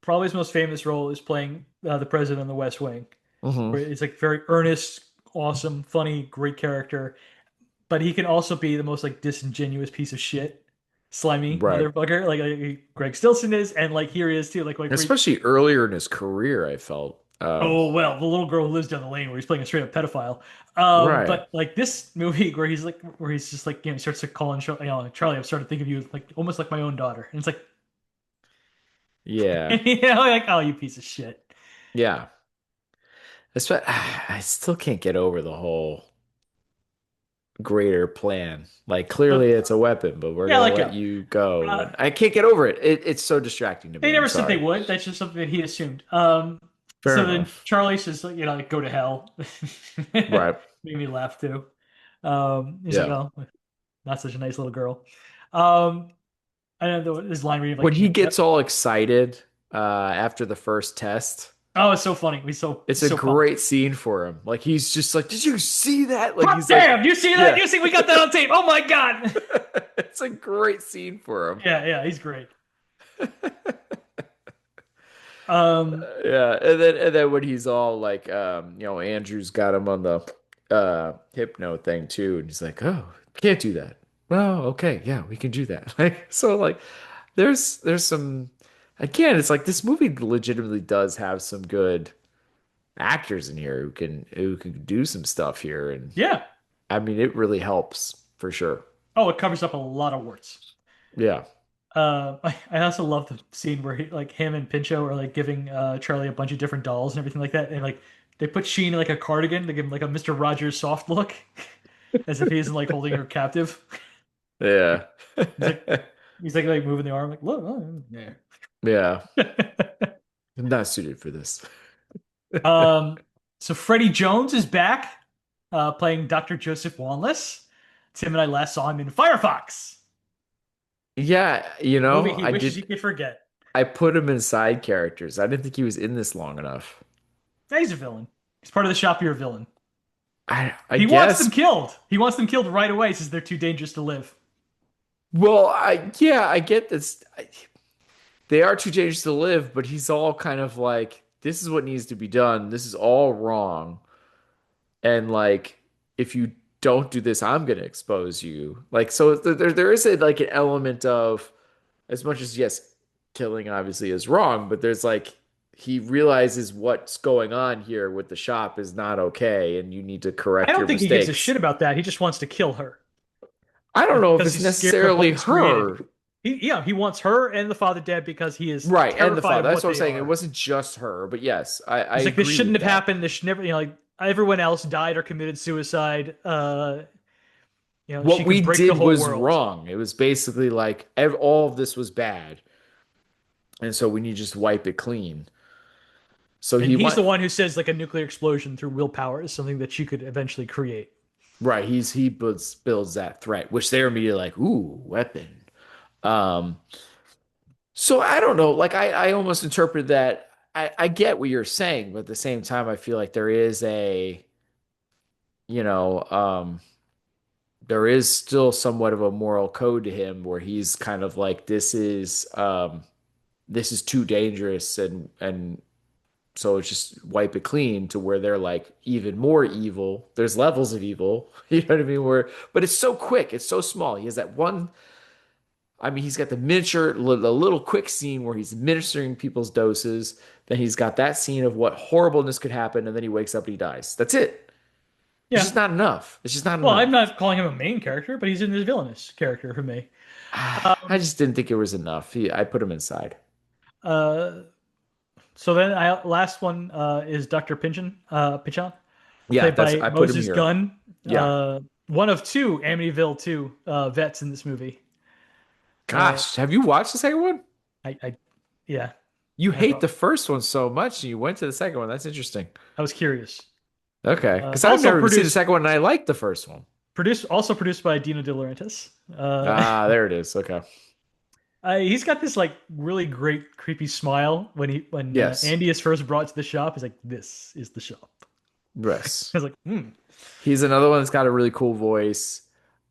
Speaker 2: probably his most famous role is playing the president on The West Wing,
Speaker 1: Mhm.
Speaker 2: where it's like very earnest, awesome, funny, great character. but he can also be the most like disingenuous piece of shit, slimy
Speaker 1: Right.
Speaker 2: motherfucker, like Greg Stilson is, and like here he is too, like where
Speaker 1: Especially earlier in his career, I felt.
Speaker 2: oh well, the little girl who lives down the lane where he's playing a straight up pedophile.
Speaker 1: Right.
Speaker 2: But like this movie where he's just like starts to call Charlie, I've started to think of you like almost like my own daughter, and it's like
Speaker 1: Yeah.
Speaker 2: like oh you piece of shit.
Speaker 1: Yeah. I still can't get over the whole greater plan. Like
Speaker 2: So
Speaker 1: clearly it's a weapon, but we're
Speaker 2: yeah,
Speaker 1: gonna
Speaker 2: let
Speaker 1: let
Speaker 2: go.
Speaker 1: you go.
Speaker 2: Uh,
Speaker 1: And I can't get over it. It's so distracting to
Speaker 2: they
Speaker 1: me. I'm
Speaker 2: never said they
Speaker 1: sorry.
Speaker 2: would. That's just something that he assumed.
Speaker 1: Fair
Speaker 2: So then
Speaker 1: enough.
Speaker 2: Charlie says like go to hell. Made
Speaker 1: Right.
Speaker 2: me laugh too. He's like
Speaker 1: Yeah.
Speaker 2: oh not such a nice little girl. Um, I know his line reading
Speaker 1: When
Speaker 2: like
Speaker 1: he gets all excited after the first test,
Speaker 2: oh it's so funny.
Speaker 1: it's
Speaker 2: He's
Speaker 1: a
Speaker 2: so pumped.
Speaker 1: great scene for him. Like he's just like, "Did you see that?" Like
Speaker 2: Hot
Speaker 1: he's like,
Speaker 2: damn! You see that?
Speaker 1: "Yeah."
Speaker 2: You see we got that on tape. Oh my god!
Speaker 1: It's a great scene for him.
Speaker 2: Yeah, he's great. Um,
Speaker 1: Yeah, and then when he's all like, Andrew's got him on the hypno thing too, and he's like, "Oh, can't do that." Well, okay, yeah, we can do that. Like, so like, there's some again, it's like this movie legitimately does have some good actors in here who can do some stuff here, and
Speaker 2: yeah.
Speaker 1: I mean, it really helps for sure.
Speaker 2: Oh, it covers up a lot of warts.
Speaker 1: Yeah,
Speaker 2: I also love the scene where like him and Pincho are like giving Charlie a bunch of different dolls and everything like that, and like they put Sheen in like a cardigan to give him like a Mister Rogers soft look, as if he's like holding her captive.
Speaker 1: yeah,
Speaker 2: He's like like moving the arm like look, oh, yeah.
Speaker 1: yeah. I'm not suited for this.
Speaker 2: Um, so Freddie Jones is back, playing Dr. Joseph Wanless. Tim and I last saw him in Firefox,
Speaker 1: Yeah,
Speaker 2: a movie he wishes he could forget.
Speaker 1: I put him in side characters. I didn't think he was in this long enough.
Speaker 2: Yeah, he's a villain. He's part of the shop. You're a villain.
Speaker 1: I
Speaker 2: He wants them
Speaker 1: guess.
Speaker 2: killed. He wants them killed right away since they're too dangerous to live.
Speaker 1: Well, I get this. They are too dangerous to live, but he's all kind of like, this is what needs to be done. This is all wrong. And like, if you don't do this, I'm gonna expose you. Like, so there is like an element of, as much as yes, killing obviously is wrong, but there's like he realizes what's going on here with the shop is not okay, and you need to
Speaker 2: I
Speaker 1: correct
Speaker 2: don't
Speaker 1: your
Speaker 2: think he gives a
Speaker 1: mistakes.
Speaker 2: shit about that. He just wants to kill her
Speaker 1: I don't know if
Speaker 2: because
Speaker 1: it's
Speaker 2: he's scared of what
Speaker 1: necessarily
Speaker 2: he's created.
Speaker 1: her.
Speaker 2: He wants her and the father dead because he is
Speaker 1: Right, and the
Speaker 2: terrified
Speaker 1: father.
Speaker 2: of
Speaker 1: That's
Speaker 2: what
Speaker 1: what I'm
Speaker 2: they
Speaker 1: saying. It
Speaker 2: are.
Speaker 1: wasn't just her, but yes, I
Speaker 2: He's like, this
Speaker 1: agree
Speaker 2: shouldn't
Speaker 1: with
Speaker 2: have
Speaker 1: that.
Speaker 2: happened. This should never, like everyone else died or committed suicide. She
Speaker 1: What
Speaker 2: could
Speaker 1: we
Speaker 2: break the
Speaker 1: did
Speaker 2: whole
Speaker 1: was
Speaker 2: world.
Speaker 1: wrong. It was basically like all of this was bad, and so we need to just wipe it clean. So
Speaker 2: And
Speaker 1: he
Speaker 2: he's
Speaker 1: went
Speaker 2: the one who says like a nuclear explosion through willpower is something that she could eventually create.
Speaker 1: right. He builds that threat, which they're immediately like, ooh, weapon. Um, so I don't know. Like I almost interpret that. I get what you're saying, but at the same time, I feel like there is you know, um, there is still somewhat of a moral code to him where he's kind of like this is too dangerous and so it's just wipe it clean to where they're like even more evil. There's levels of evil, you know what I mean? Where but it's so quick, it's so small. He has that one. I mean, he's got the miniature, the little quick scene where he's administering people's doses. Then he's got that scene of what horribleness could happen, and then he wakes up and he dies. That's it. It's
Speaker 2: Yeah.
Speaker 1: just not enough. It's just not
Speaker 2: Well, I'm
Speaker 1: enough.
Speaker 2: not calling him a main character, but he's in the villainous character for me.
Speaker 1: I just didn't think it was enough. I put him inside.
Speaker 2: Uh, so then I last one is Dr. Pichon,
Speaker 1: Yeah,
Speaker 2: played
Speaker 1: that's
Speaker 2: by
Speaker 1: I put him
Speaker 2: Moses
Speaker 1: here.
Speaker 2: Gunn,
Speaker 1: Yeah.
Speaker 2: one of two Amityville 2 vets in this movie. Uh,
Speaker 1: Gosh, have you watched the second one?
Speaker 2: I yeah,
Speaker 1: You
Speaker 2: I
Speaker 1: hate
Speaker 2: thought
Speaker 1: the first one so much, and you went to the second one. That's interesting.
Speaker 2: I was curious.
Speaker 1: Okay, because I've
Speaker 2: Also
Speaker 1: never even seen the
Speaker 2: produced
Speaker 1: second one, and I liked the first one.
Speaker 2: produced by Dino De Laurentiis.
Speaker 1: Ah, there it is. Okay.
Speaker 2: He's got this like really great creepy smile when
Speaker 1: Yes.
Speaker 2: Andy is first brought to the shop. He's like, "This is the shop."
Speaker 1: Yes.
Speaker 2: I was like, "Hmm,
Speaker 1: He's another one that's got a really cool voice.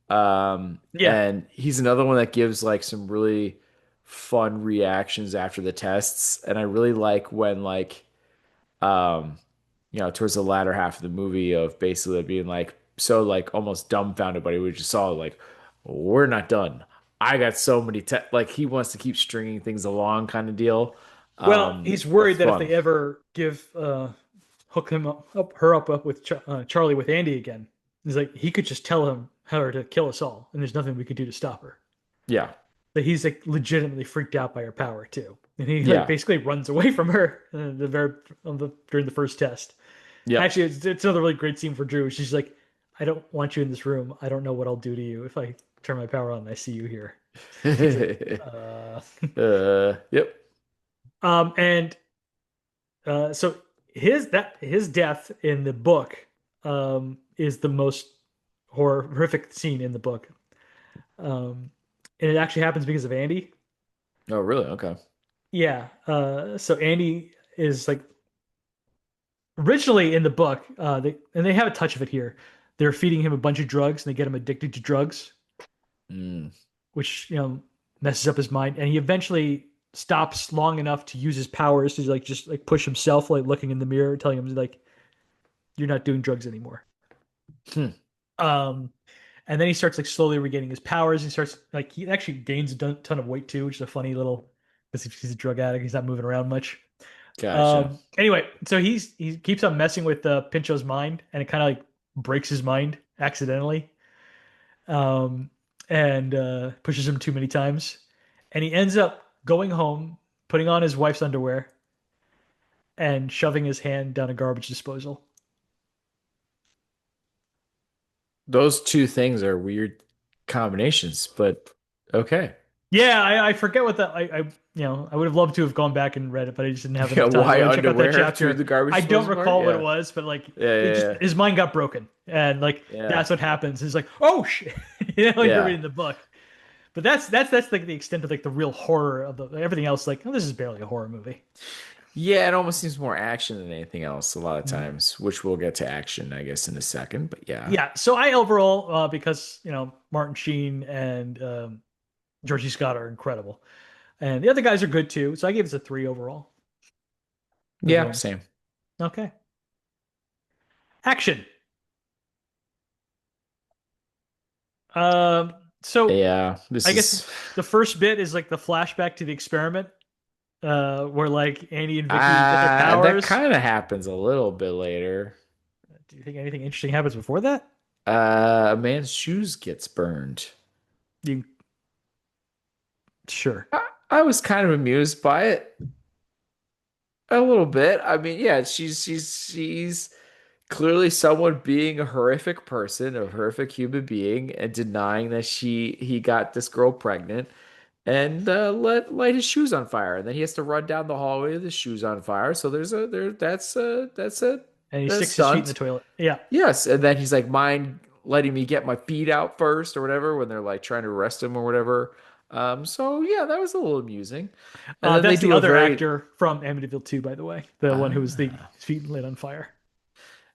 Speaker 2: yeah,
Speaker 1: And he's another one that gives like some really fun reactions after the tests. And I really like when um, towards the latter half of the movie of basically being like so like almost dumbfounded by it. We just saw like, we're not done. I got so many like he wants to keep stringing things along kind of deal.
Speaker 2: Well, he's
Speaker 1: That's
Speaker 2: worried that if
Speaker 1: fun.
Speaker 2: they ever give hook him up with Charlie with Andy again, he's like he could just tell him her to kill us all, and there's nothing we could do to stop her.
Speaker 1: Yeah.
Speaker 2: But he's like legitimately freaked out by her power too, and he like
Speaker 1: Yeah.
Speaker 2: basically runs away from her during the first test.
Speaker 1: Yep.
Speaker 2: Actually, it's another really great scene for Drew. She's like, "I don't want you in this room. I don't know what I'll do to you if I turn my power on and I see you here." He's like,
Speaker 1: Yep.
Speaker 2: and so his death in the book is the most horrific scene in the book, and it actually happens because of Andy.
Speaker 1: Oh, really? Okay.
Speaker 2: Yeah. So Andy is like originally in the book, and they have a touch of it here. They're feeding him a bunch of drugs, and they get him addicted to drugs,
Speaker 1: Mm.
Speaker 2: which messes up his mind, and he eventually stops long enough to use his powers to like just like push himself, like looking in the mirror, telling him like, "You're not doing drugs anymore."
Speaker 1: Hmm.
Speaker 2: Um, and then he starts like slowly regaining his powers. He starts like he actually gains a ton of weight too, which is a funny little because he's a drug addict. He's not moving around much.
Speaker 1: Gotcha.
Speaker 2: Anyway, so he keeps on messing with Pincho's mind, and it kind of like breaks his mind accidentally, um, and pushes him too many times, and he ends up going home, putting on his wife's underwear, and shoving his hand down a garbage disposal.
Speaker 1: Those two things are weird combinations, but okay.
Speaker 2: Yeah, I forget what that I would have loved to have gone back and read it, but I just didn't have
Speaker 1: Yeah,
Speaker 2: enough time to
Speaker 1: why
Speaker 2: really check out that
Speaker 1: underwear to
Speaker 2: chapter.
Speaker 1: the garbage
Speaker 2: I don't
Speaker 1: disposal part?
Speaker 2: recall what it
Speaker 1: Yeah.
Speaker 2: was, but like
Speaker 1: Yeah,
Speaker 2: it just
Speaker 1: yeah,
Speaker 2: his mind got broken, and like
Speaker 1: yeah.
Speaker 2: that's what happens. It's like oh shit, like you're
Speaker 1: Yeah.
Speaker 2: reading the book. But that's like the extent of like the real horror of the everything else. Like, oh, this is barely a horror movie.
Speaker 1: Yeah, it almost seems more action than anything else a lot of
Speaker 2: Mm.
Speaker 1: times, which we'll get to action, I guess, in a second. But yeah.
Speaker 2: Yeah. So I overall, because Martin Sheen and Georgie Scott are incredible, and the other guys are good too. So I gave this a 3 overall as
Speaker 1: Yeah,
Speaker 2: well.
Speaker 1: same.
Speaker 2: Okay. Action. Um. So
Speaker 1: Yeah, this
Speaker 2: I guess
Speaker 1: is
Speaker 2: the first bit is like the flashback to the experiment, where like Andy and Vicky get their
Speaker 1: that
Speaker 2: powers.
Speaker 1: kind of happens a little bit later.
Speaker 2: Do you think anything interesting happens before that?
Speaker 1: A man's shoes gets burned.
Speaker 2: You sure?
Speaker 1: I was kind of amused by it a little bit. I mean, yeah, she's clearly someone being a horrific person, a horrific human being, and denying that he got this girl pregnant and light his shoes on fire, and then he has to run down the hallway with his shoes on fire. So
Speaker 2: And he
Speaker 1: that's
Speaker 2: sticks his feet in the
Speaker 1: stunt.
Speaker 2: toilet. Yeah.
Speaker 1: Yes, and then he's like, mind letting me get my feet out first or whatever when they're like trying to arrest him or whatever. So yeah, that was a little amusing. And then they
Speaker 2: That's the
Speaker 1: do a
Speaker 2: other
Speaker 1: very
Speaker 2: actor from Amityville 2, by the way. The one who was the
Speaker 1: ah,
Speaker 2: his feet lit on fire.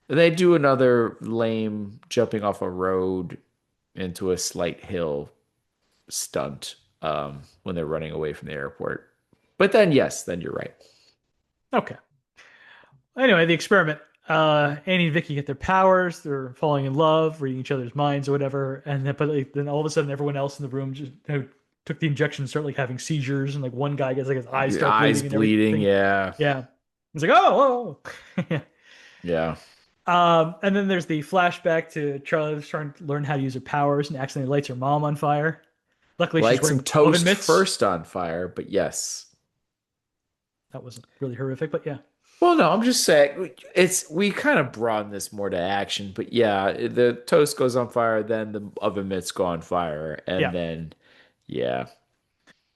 Speaker 1: they do another lame jumping off a road into a slight hill stunt when they're running away from the airport. But then yes, then you're right.
Speaker 2: Okay. Anyway, the experiment. Annie and Vicky get their powers. They're falling in love, reading each other's minds or whatever. And then, but like, then all of a sudden, everyone else in the room just who took the injection start like having seizures, and like one guy gets like his eyes
Speaker 1: Your
Speaker 2: start
Speaker 1: eyes
Speaker 2: bleeding and
Speaker 1: bleeding,
Speaker 2: everything.
Speaker 1: yeah.
Speaker 2: Yeah. It's like oh, oh.
Speaker 1: Yeah.
Speaker 2: And then there's the flashback to Charlie trying to learn how to use her powers and accidentally lights her mom on fire. Luckily, she's
Speaker 1: Light some
Speaker 2: wearing oven
Speaker 1: toast
Speaker 2: mitts.
Speaker 1: first on fire, but yes.
Speaker 2: That wasn't really horrific, but yeah.
Speaker 1: Well, no, I'm just saying it's we kind of broaden this more to action, but yeah, the toast goes on fire, then the oven mitts go on fire, and
Speaker 2: Yeah.
Speaker 1: then yeah.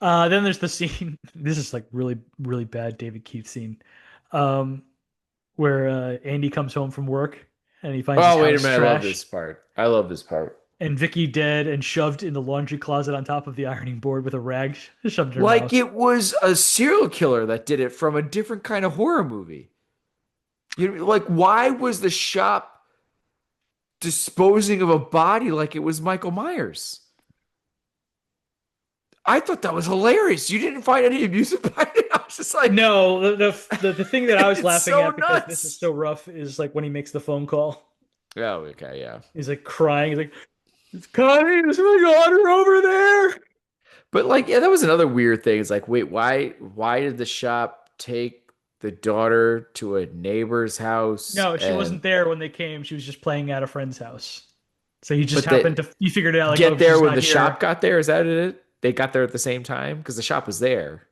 Speaker 2: Then there's the scene. This is like really, really bad David Keith scene, um, where Andy comes home from work and he finds his
Speaker 1: Oh, wait a
Speaker 2: house
Speaker 1: minute, I love
Speaker 2: trashed
Speaker 1: this part. I love this part.
Speaker 2: and Vicky dead and shoved in the laundry closet on top of the ironing board with a rag shoved in her
Speaker 1: Like
Speaker 2: mouth.
Speaker 1: it was a serial killer that did it from a different kind of horror movie. You know, like why was the shop disposing of a body like it was Michael Myers? I thought that was hilarious. You didn't find any amusement by it. I was just like,
Speaker 2: No, the thing that I was
Speaker 1: it's
Speaker 2: laughing
Speaker 1: so
Speaker 2: at because this is
Speaker 1: nuts.
Speaker 2: so rough is like when he makes the phone call.
Speaker 1: Oh, okay, yeah.
Speaker 2: He's like crying. He's like, "It's Connie, there's my daughter over there."
Speaker 1: But like, yeah, that was another weird thing. It's like, wait, why did the shop take the daughter to a neighbor's house?
Speaker 2: No, she
Speaker 1: And
Speaker 2: wasn't there when they came. She was just playing at a friend's house. So he just
Speaker 1: but
Speaker 2: happened
Speaker 1: they
Speaker 2: to he figured it out like, oh,
Speaker 1: get there
Speaker 2: she's
Speaker 1: when
Speaker 2: not
Speaker 1: the shop
Speaker 2: here.
Speaker 1: got there. Is that it? They got there at the same time because the shop was there.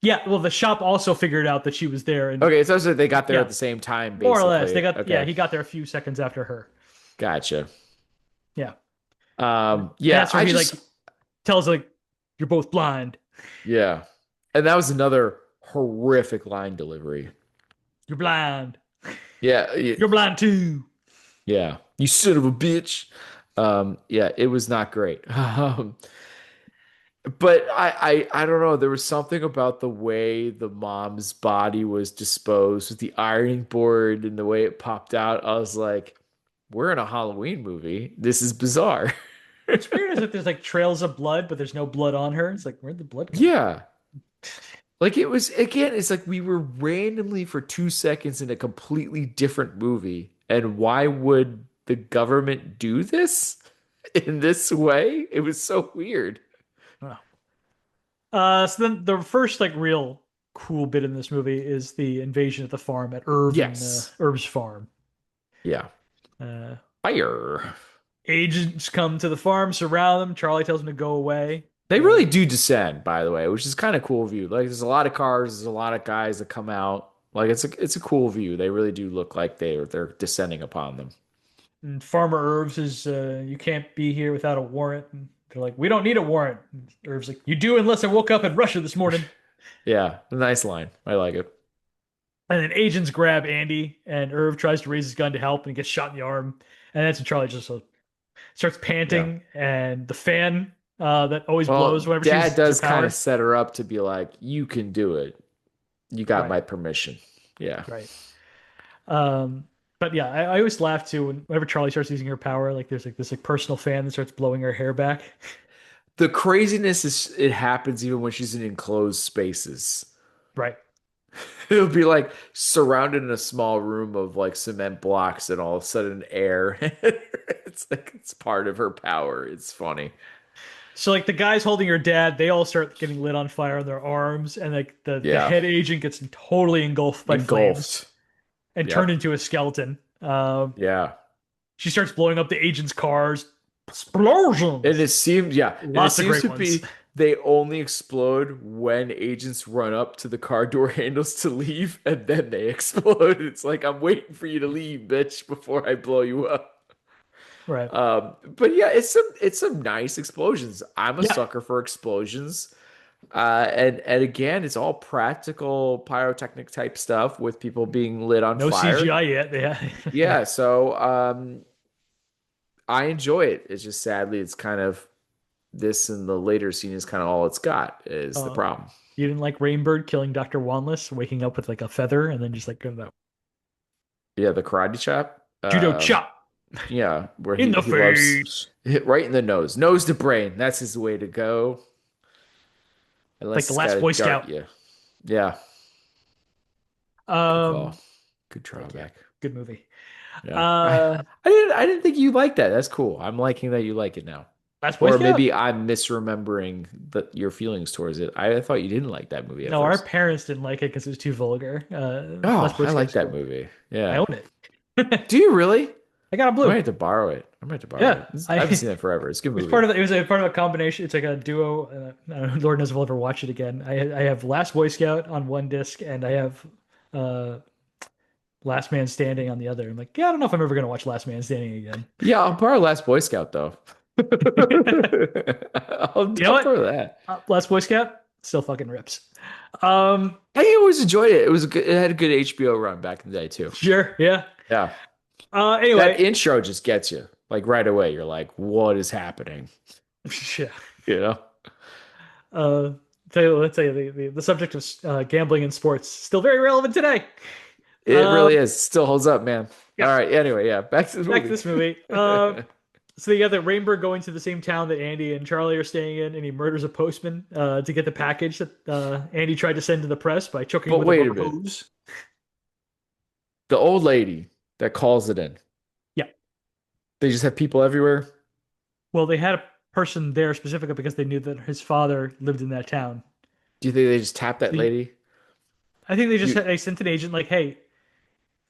Speaker 2: Yeah, well, the shop also figured out that she was there, and
Speaker 1: Okay, so they got there at
Speaker 2: yeah,
Speaker 1: the same time,
Speaker 2: more or less. They
Speaker 1: basically.
Speaker 2: got yeah,
Speaker 1: Okay,
Speaker 2: he got there a few seconds after her.
Speaker 1: gotcha.
Speaker 2: Yeah, and
Speaker 1: Yeah,
Speaker 2: that's where he like tells like, "You're both blind.
Speaker 1: yeah, and that was another horrific line delivery.
Speaker 2: You're blind.
Speaker 1: Yeah,
Speaker 2: You're blind too."
Speaker 1: yeah, you son of a bitch. Yeah, it was not great. But I don't know. There was something about the way the mom's body was disposed with the ironing board and the way it popped out. I was like, we're in a Halloween movie. This is bizarre.
Speaker 2: What's weird is that there's like trails of blood, but there's no blood on her. It's like, where'd the blood come from?
Speaker 1: Yeah. Like it was again, it's like we were randomly for 2 seconds in a completely different movie. And why would the government do this in this way? It was so weird.
Speaker 2: Oh. So then the first like real cool bit in this movie is the invasion of the farm at
Speaker 1: Yes.
Speaker 2: Irv's farm.
Speaker 1: Yeah.
Speaker 2: Uh,
Speaker 1: Fire.
Speaker 2: Agents come to the farm, surround them. Charlie tells them to go away.
Speaker 1: They really do descend, by the way, which is kind of cool view. Like there's a lot of cars, there's a lot of guys that come out. Like it's a cool view. They really do look like they're descending upon them.
Speaker 2: And Farmer Irv says, "You can't be here without a warrant." And they're like, "We don't need a warrant." And Irv's like, "You do unless I woke up in Russia this morning."
Speaker 1: Yeah, nice line. I like it.
Speaker 2: And then agents grab Andy, and Irv tries to raise his gun to help, and he gets shot in the arm. And that's when Charlie just starts
Speaker 1: Yeah.
Speaker 2: panting, and the fan that always blows
Speaker 1: Well,
Speaker 2: whenever she
Speaker 1: Dad
Speaker 2: uses her
Speaker 1: does kind of
Speaker 2: power.
Speaker 1: set her up to be like, you can do it. You got
Speaker 2: Right,
Speaker 1: my permission. Yeah.
Speaker 2: right. Um, but yeah, I always laugh too whenever Charlie starts using her power. Like there's like this like personal fan that starts blowing her hair back.
Speaker 1: The craziness is it happens even when she's in enclosed spaces.
Speaker 2: Right.
Speaker 1: It'll be like surrounded in a small room of like cement blocks and all of a sudden air. It's like it's part of her power. It's funny.
Speaker 2: So like the guys holding her dad, they all start getting lit on fire on their arms, and like the
Speaker 1: Yeah.
Speaker 2: head agent gets totally engulfed by flames
Speaker 1: Engulfed.
Speaker 2: and turned
Speaker 1: Yep.
Speaker 2: into a skeleton.
Speaker 1: Yeah.
Speaker 2: She starts blowing up the agent's cars.
Speaker 1: And
Speaker 2: Explosions.
Speaker 1: it seems, yeah, and it
Speaker 2: Lots of
Speaker 1: seems
Speaker 2: great
Speaker 1: to
Speaker 2: ones.
Speaker 1: be they only explode when agents run up to the car door handles to leave, and then they explode. It's like I'm waiting for you to leave, bitch, before I blow you up.
Speaker 2: Right.
Speaker 1: But yeah, it's some nice explosions. I'm a
Speaker 2: Yeah.
Speaker 1: sucker for explosions. And again, it's all practical pyrotechnic type stuff with people being lit on
Speaker 2: No
Speaker 1: fire.
Speaker 2: CGI yet. Yeah.
Speaker 1: Yeah, so I enjoy it. It's just sadly it's kind of this and the later scene is kind of all it's got is the
Speaker 2: uh,
Speaker 1: problem.
Speaker 2: you didn't like Rainbird killing Dr. Wanless, waking up with like a feather and then just like going that
Speaker 1: Yeah, the karate chop.
Speaker 2: judo chop
Speaker 1: Yeah, where
Speaker 2: in
Speaker 1: he
Speaker 2: the
Speaker 1: he loves
Speaker 2: face.
Speaker 1: hit right in the nose to brain. That's his way to go.
Speaker 2: Like
Speaker 1: Unless
Speaker 2: the
Speaker 1: it's got
Speaker 2: last
Speaker 1: to
Speaker 2: Boy
Speaker 1: dart
Speaker 2: Scout.
Speaker 1: you. Yeah, good call.
Speaker 2: Um,
Speaker 1: Good
Speaker 2: but yeah,
Speaker 1: drawback.
Speaker 2: good movie.
Speaker 1: Yeah,
Speaker 2: Uh,
Speaker 1: I didn't think you liked that. That's cool. I'm liking that you like it now.
Speaker 2: last Boy
Speaker 1: Or
Speaker 2: Scout.
Speaker 1: maybe I'm misremembering your feelings towards it. I thought you didn't like that movie at
Speaker 2: No, our
Speaker 1: first.
Speaker 2: parents didn't like it because it was too vulgar. Last
Speaker 1: Oh,
Speaker 2: Boy
Speaker 1: I like
Speaker 2: Scout's
Speaker 1: that
Speaker 2: cool.
Speaker 1: movie.
Speaker 2: I
Speaker 1: Yeah.
Speaker 2: own it.
Speaker 1: Do you really?
Speaker 2: I got a
Speaker 1: I might
Speaker 2: blue.
Speaker 1: have to borrow it. I might have to borrow
Speaker 2: Yeah,
Speaker 1: it.
Speaker 2: I
Speaker 1: I haven't
Speaker 2: it
Speaker 1: seen that forever. It's a good
Speaker 2: was
Speaker 1: movie.
Speaker 2: it was a part of a combination. It's like a duo. I don't know, Lord knows if I'll ever watch it again. I have Last Boy Scout on one disc, and I have uh, Last Man Standing on the other. I'm like, yeah, I don't know if I'm ever gonna watch Last Man Standing again.
Speaker 1: Yeah, I'll borrow Last Boy Scout though.
Speaker 2: You know
Speaker 1: I'll
Speaker 2: what?
Speaker 1: throw that.
Speaker 2: Last Boy Scout still fucking rips. Um,
Speaker 1: I always enjoyed it. It was a good, it had a good HBO run back in the day too.
Speaker 2: sure, yeah.
Speaker 1: Yeah. That
Speaker 2: Anyway,
Speaker 1: intro just gets you. Like right away, you're like, what is happening?
Speaker 2: yeah.
Speaker 1: You know?
Speaker 2: Uh, let's say the subject of gambling in sports still very relevant today.
Speaker 1: It really
Speaker 2: Um,
Speaker 1: is. Still holds up, man. All
Speaker 2: yeah.
Speaker 1: right. Anyway, yeah. Back to the
Speaker 2: Back to
Speaker 1: movie.
Speaker 2: this movie. So you got the Rainbird going to the same town that Andy and Charlie are staying in, and he murders a postman to get the package that Andy tried to send to the press by choking him
Speaker 1: But
Speaker 2: with a
Speaker 1: wait a
Speaker 2: rubber
Speaker 1: minute.
Speaker 2: hose.
Speaker 1: The old lady that calls it in.
Speaker 2: Yeah.
Speaker 1: They just have people everywhere.
Speaker 2: Well, they had a person there specifically because they knew that his father lived in that town.
Speaker 1: Do you think they just tap that
Speaker 2: So
Speaker 1: lady?
Speaker 2: I think
Speaker 1: You,
Speaker 2: they sent an agent like, "Hey,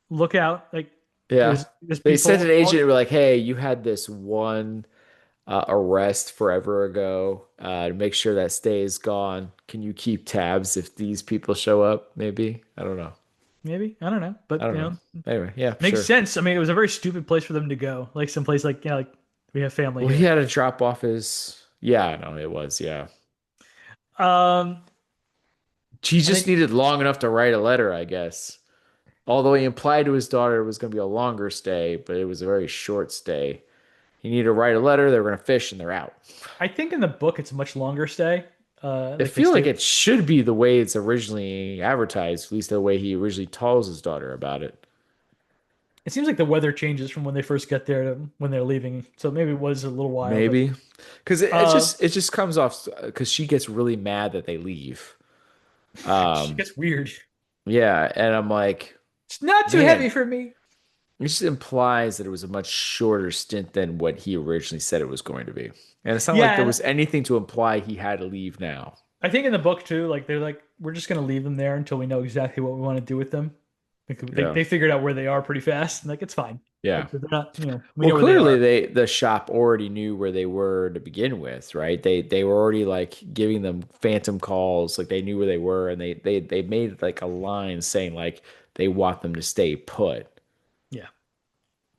Speaker 2: look out! Like,
Speaker 1: yeah.
Speaker 2: there's
Speaker 1: They sent
Speaker 2: people."
Speaker 1: an agent and were like, "Hey, you had this one arrest forever ago. To make sure that stays gone. Can you keep tabs if these people show up? Maybe. I don't know.
Speaker 2: Maybe I don't know,
Speaker 1: I
Speaker 2: but
Speaker 1: don't know. Anyway, yeah,
Speaker 2: makes
Speaker 1: sure.
Speaker 2: sense. I mean, it was a very stupid place for them to go, like some place like like we have family
Speaker 1: Well, he
Speaker 2: here.
Speaker 1: had to drop off his. Yeah, no, it was. Yeah,
Speaker 2: Um,
Speaker 1: he
Speaker 2: and
Speaker 1: just
Speaker 2: then
Speaker 1: needed long enough to write a letter, I guess. Although he implied to his daughter it was going to be a longer stay, but it was a very short stay. He needed to write a letter. They were going to fish, and they're out.
Speaker 2: I think in the book it's a much longer stay.
Speaker 1: I
Speaker 2: Like they
Speaker 1: feel like
Speaker 2: stay.
Speaker 1: it should be the way it's originally advertised, at least the way he originally tells his daughter about it.
Speaker 2: It seems like the weather changes from when they first get there to when they're leaving, so maybe it was a little while. But
Speaker 1: Maybe because it, it
Speaker 2: uh,
Speaker 1: just it just comes off because she gets really mad that they leave.
Speaker 2: she
Speaker 1: Um,
Speaker 2: gets weird.
Speaker 1: yeah, and I'm like,
Speaker 2: It's not too
Speaker 1: man,
Speaker 2: heavy for me.
Speaker 1: it just implies that it was a much shorter stint than what he originally said it was going to be. And it's not like
Speaker 2: Yeah,
Speaker 1: there
Speaker 2: and
Speaker 1: was anything to imply he had to leave now.
Speaker 2: I think in the book too, like they're like, we're just gonna leave them there until we know exactly what we want to do with them. Like,
Speaker 1: Yeah.
Speaker 2: they figured out where they are pretty fast, and like it's fine.
Speaker 1: Yeah.
Speaker 2: Like they're not, we
Speaker 1: Well,
Speaker 2: know where they
Speaker 1: clearly
Speaker 2: are.
Speaker 1: the shop already knew where they were to begin with, right? They were already like giving them phantom calls, like they knew where they were, and they made like a line saying like they want them to stay put,
Speaker 2: Yeah.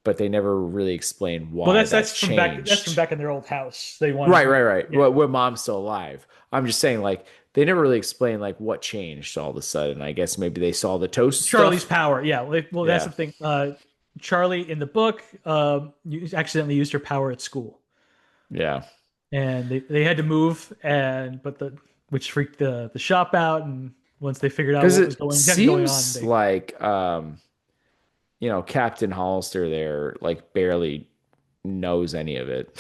Speaker 1: but they never really explained
Speaker 2: Well,
Speaker 1: why
Speaker 2: that's
Speaker 1: that's
Speaker 2: from back. That's from
Speaker 1: changed.
Speaker 2: back in their old house. They
Speaker 1: Right,
Speaker 2: wanted,
Speaker 1: right, right.
Speaker 2: yeah,
Speaker 1: Well, when mom's still alive. I'm just saying like they never really explained like what changed all of a sudden. I guess maybe they saw the toast
Speaker 2: Charlie's
Speaker 1: stuff.
Speaker 2: power. Yeah. Well, that's the
Speaker 1: Yeah.
Speaker 2: thing. Charlie in the book, accidentally used her power at school,
Speaker 1: Yeah.
Speaker 2: and they had to move, and but the which freaked the shop out, and once they figured out
Speaker 1: Because
Speaker 2: what was
Speaker 1: it
Speaker 2: going exactly going on,
Speaker 1: seems
Speaker 2: they
Speaker 1: like Captain Hollister there like barely knows any of it.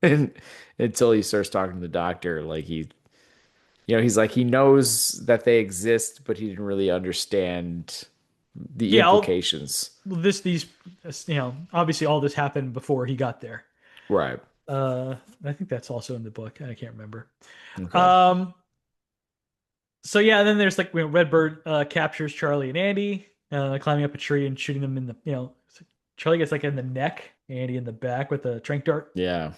Speaker 1: And until he starts talking to the doctor, like he's like he knows that they exist, but he didn't really understand the
Speaker 2: yeah, all
Speaker 1: implications.
Speaker 2: this these obviously all this happened before he got there.
Speaker 1: Right.
Speaker 2: Uh, I think that's also in the book. I can't remember.
Speaker 1: Okay.
Speaker 2: Um, so yeah, and then there's like Redbird captures Charlie and Andy, climbing up a tree and shooting them in the Charlie gets like in the neck, Andy in the back with a tranq dart.
Speaker 1: Yeah.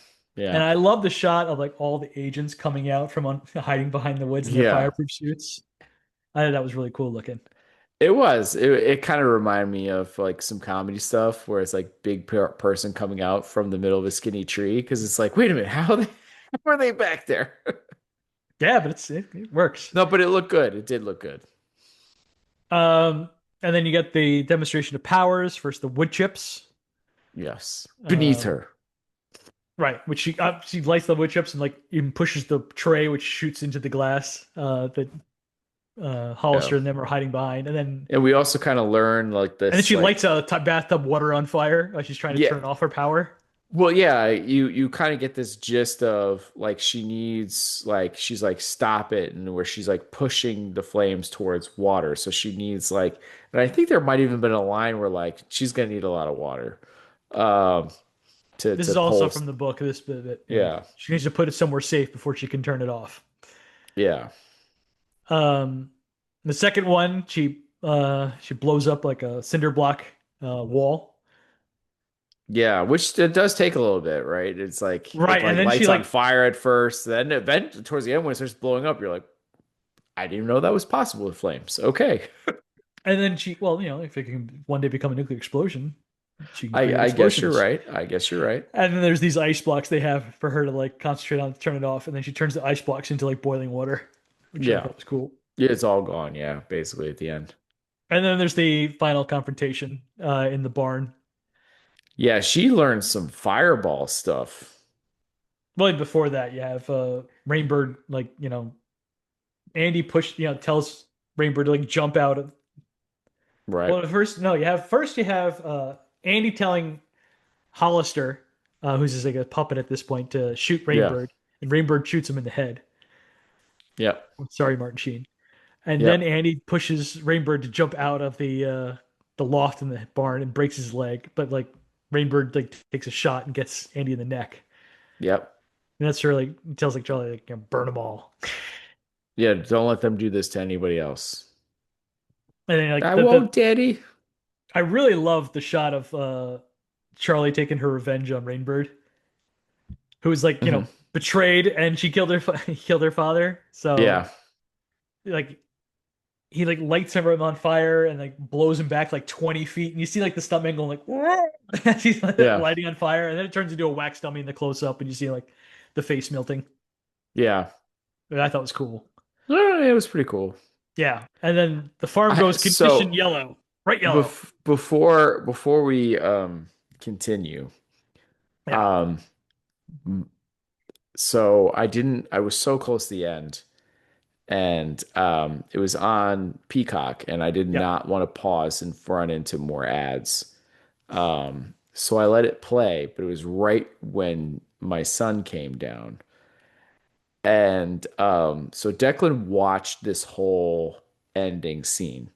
Speaker 2: And
Speaker 1: Yeah.
Speaker 2: I love the shot of like all the agents coming out from hiding behind the woods in their
Speaker 1: Yeah.
Speaker 2: fireproof suits. I thought that was really cool looking.
Speaker 1: It was. It kind of reminded me of like some comedy stuff where it's like big person coming out from the middle of a skinny tree because it's like, wait a minute, how are they back there?
Speaker 2: Yeah, but it works.
Speaker 1: No, but it looked good. It did look good.
Speaker 2: Um, and then you get the demonstration of powers. First, the wood chips.
Speaker 1: Yes. Beneath
Speaker 2: Um,
Speaker 1: her.
Speaker 2: right, which she lights the wood chips and like even pushes the tray, which shoots into the glass that
Speaker 1: Yeah.
Speaker 2: Hollister and them are hiding behind,
Speaker 1: And we also kind of learn like
Speaker 2: and then
Speaker 1: this
Speaker 2: she
Speaker 1: like
Speaker 2: lights a bathtub water on fire. Like she's trying to
Speaker 1: yeah.
Speaker 2: turn off her power.
Speaker 1: Well, yeah, you kind of get this gist of like she needs like she's like stop it and where she's like pushing the flames towards water. So she needs like and I think there might even been a line where like she's gonna need a lot of water um to
Speaker 2: This
Speaker 1: to
Speaker 2: is also
Speaker 1: pull
Speaker 2: from the book. This bit that
Speaker 1: yeah.
Speaker 2: she needs to put it somewhere safe before she can turn it off.
Speaker 1: Yeah.
Speaker 2: Um, the second one, she blows up like a cinder block wall.
Speaker 1: Yeah, which it does take a little bit, right? It's like it
Speaker 2: Right, and
Speaker 1: like
Speaker 2: then she
Speaker 1: lights on
Speaker 2: like,
Speaker 1: fire at first, then event towards the end when it starts blowing up, you're like, I didn't even know that was possible with flames. Okay.
Speaker 2: and then she, well, if it can one day become a nuclear explosion, she can
Speaker 1: I
Speaker 2: create
Speaker 1: I guess you're
Speaker 2: explosions.
Speaker 1: right. I guess you're right.
Speaker 2: And then there's these ice blocks they have for her to like concentrate on to turn it off, and then she turns the ice blocks into like boiling water, which I
Speaker 1: Yeah.
Speaker 2: thought was cool.
Speaker 1: Yeah, it's all gone, yeah, basically at the end.
Speaker 2: And then there's the final confrontation in the barn.
Speaker 1: Yeah, she learned some fireball stuff,
Speaker 2: Well, before that, you have Rainbird, like Andy tells Rainbird to like jump out of.
Speaker 1: right?
Speaker 2: Well, first, no, you have Andy telling Hollister, who's just like a puppet at this point, to shoot
Speaker 1: Yeah.
Speaker 2: Rainbird, and Rainbird shoots him in the head.
Speaker 1: Yep.
Speaker 2: Sorry, Martin Sheen. And then
Speaker 1: Yep.
Speaker 2: Andy pushes Rainbird to jump out of the loft in the barn and breaks his leg. But like Rainbird like takes a shot and gets Andy in the neck.
Speaker 1: Yep.
Speaker 2: And that's really he tells like Charlie like burn them all.
Speaker 1: Yeah, don't let them do this to anybody else.
Speaker 2: And then like
Speaker 1: I
Speaker 2: the
Speaker 1: won't, Daddy.
Speaker 2: I really love the shot of Charlie taking her revenge on Rainbird, who was like
Speaker 1: Hmm.
Speaker 2: betrayed and she killed her killed her father. So
Speaker 1: Yeah,
Speaker 2: like he like lights him on fire and like blows him back like 20 feet, and you see like the stuntman going like as he's
Speaker 1: yeah,
Speaker 2: lighting on fire, and then it turns into a wax dummy in the close up, and you see like the face melting.
Speaker 1: yeah.
Speaker 2: That I thought was cool.
Speaker 1: It was pretty cool.
Speaker 2: Yeah, and then the farm
Speaker 1: I
Speaker 2: goes condition
Speaker 1: so
Speaker 2: yellow, bright yellow.
Speaker 1: before we continue,
Speaker 2: Yeah,
Speaker 1: um, so I was so close to the end, and it was on Peacock, and I did
Speaker 2: yep,
Speaker 1: not want to pause and run into more ads. So I let it play, but it was right when my son came down. And so Declan watched this whole ending scene.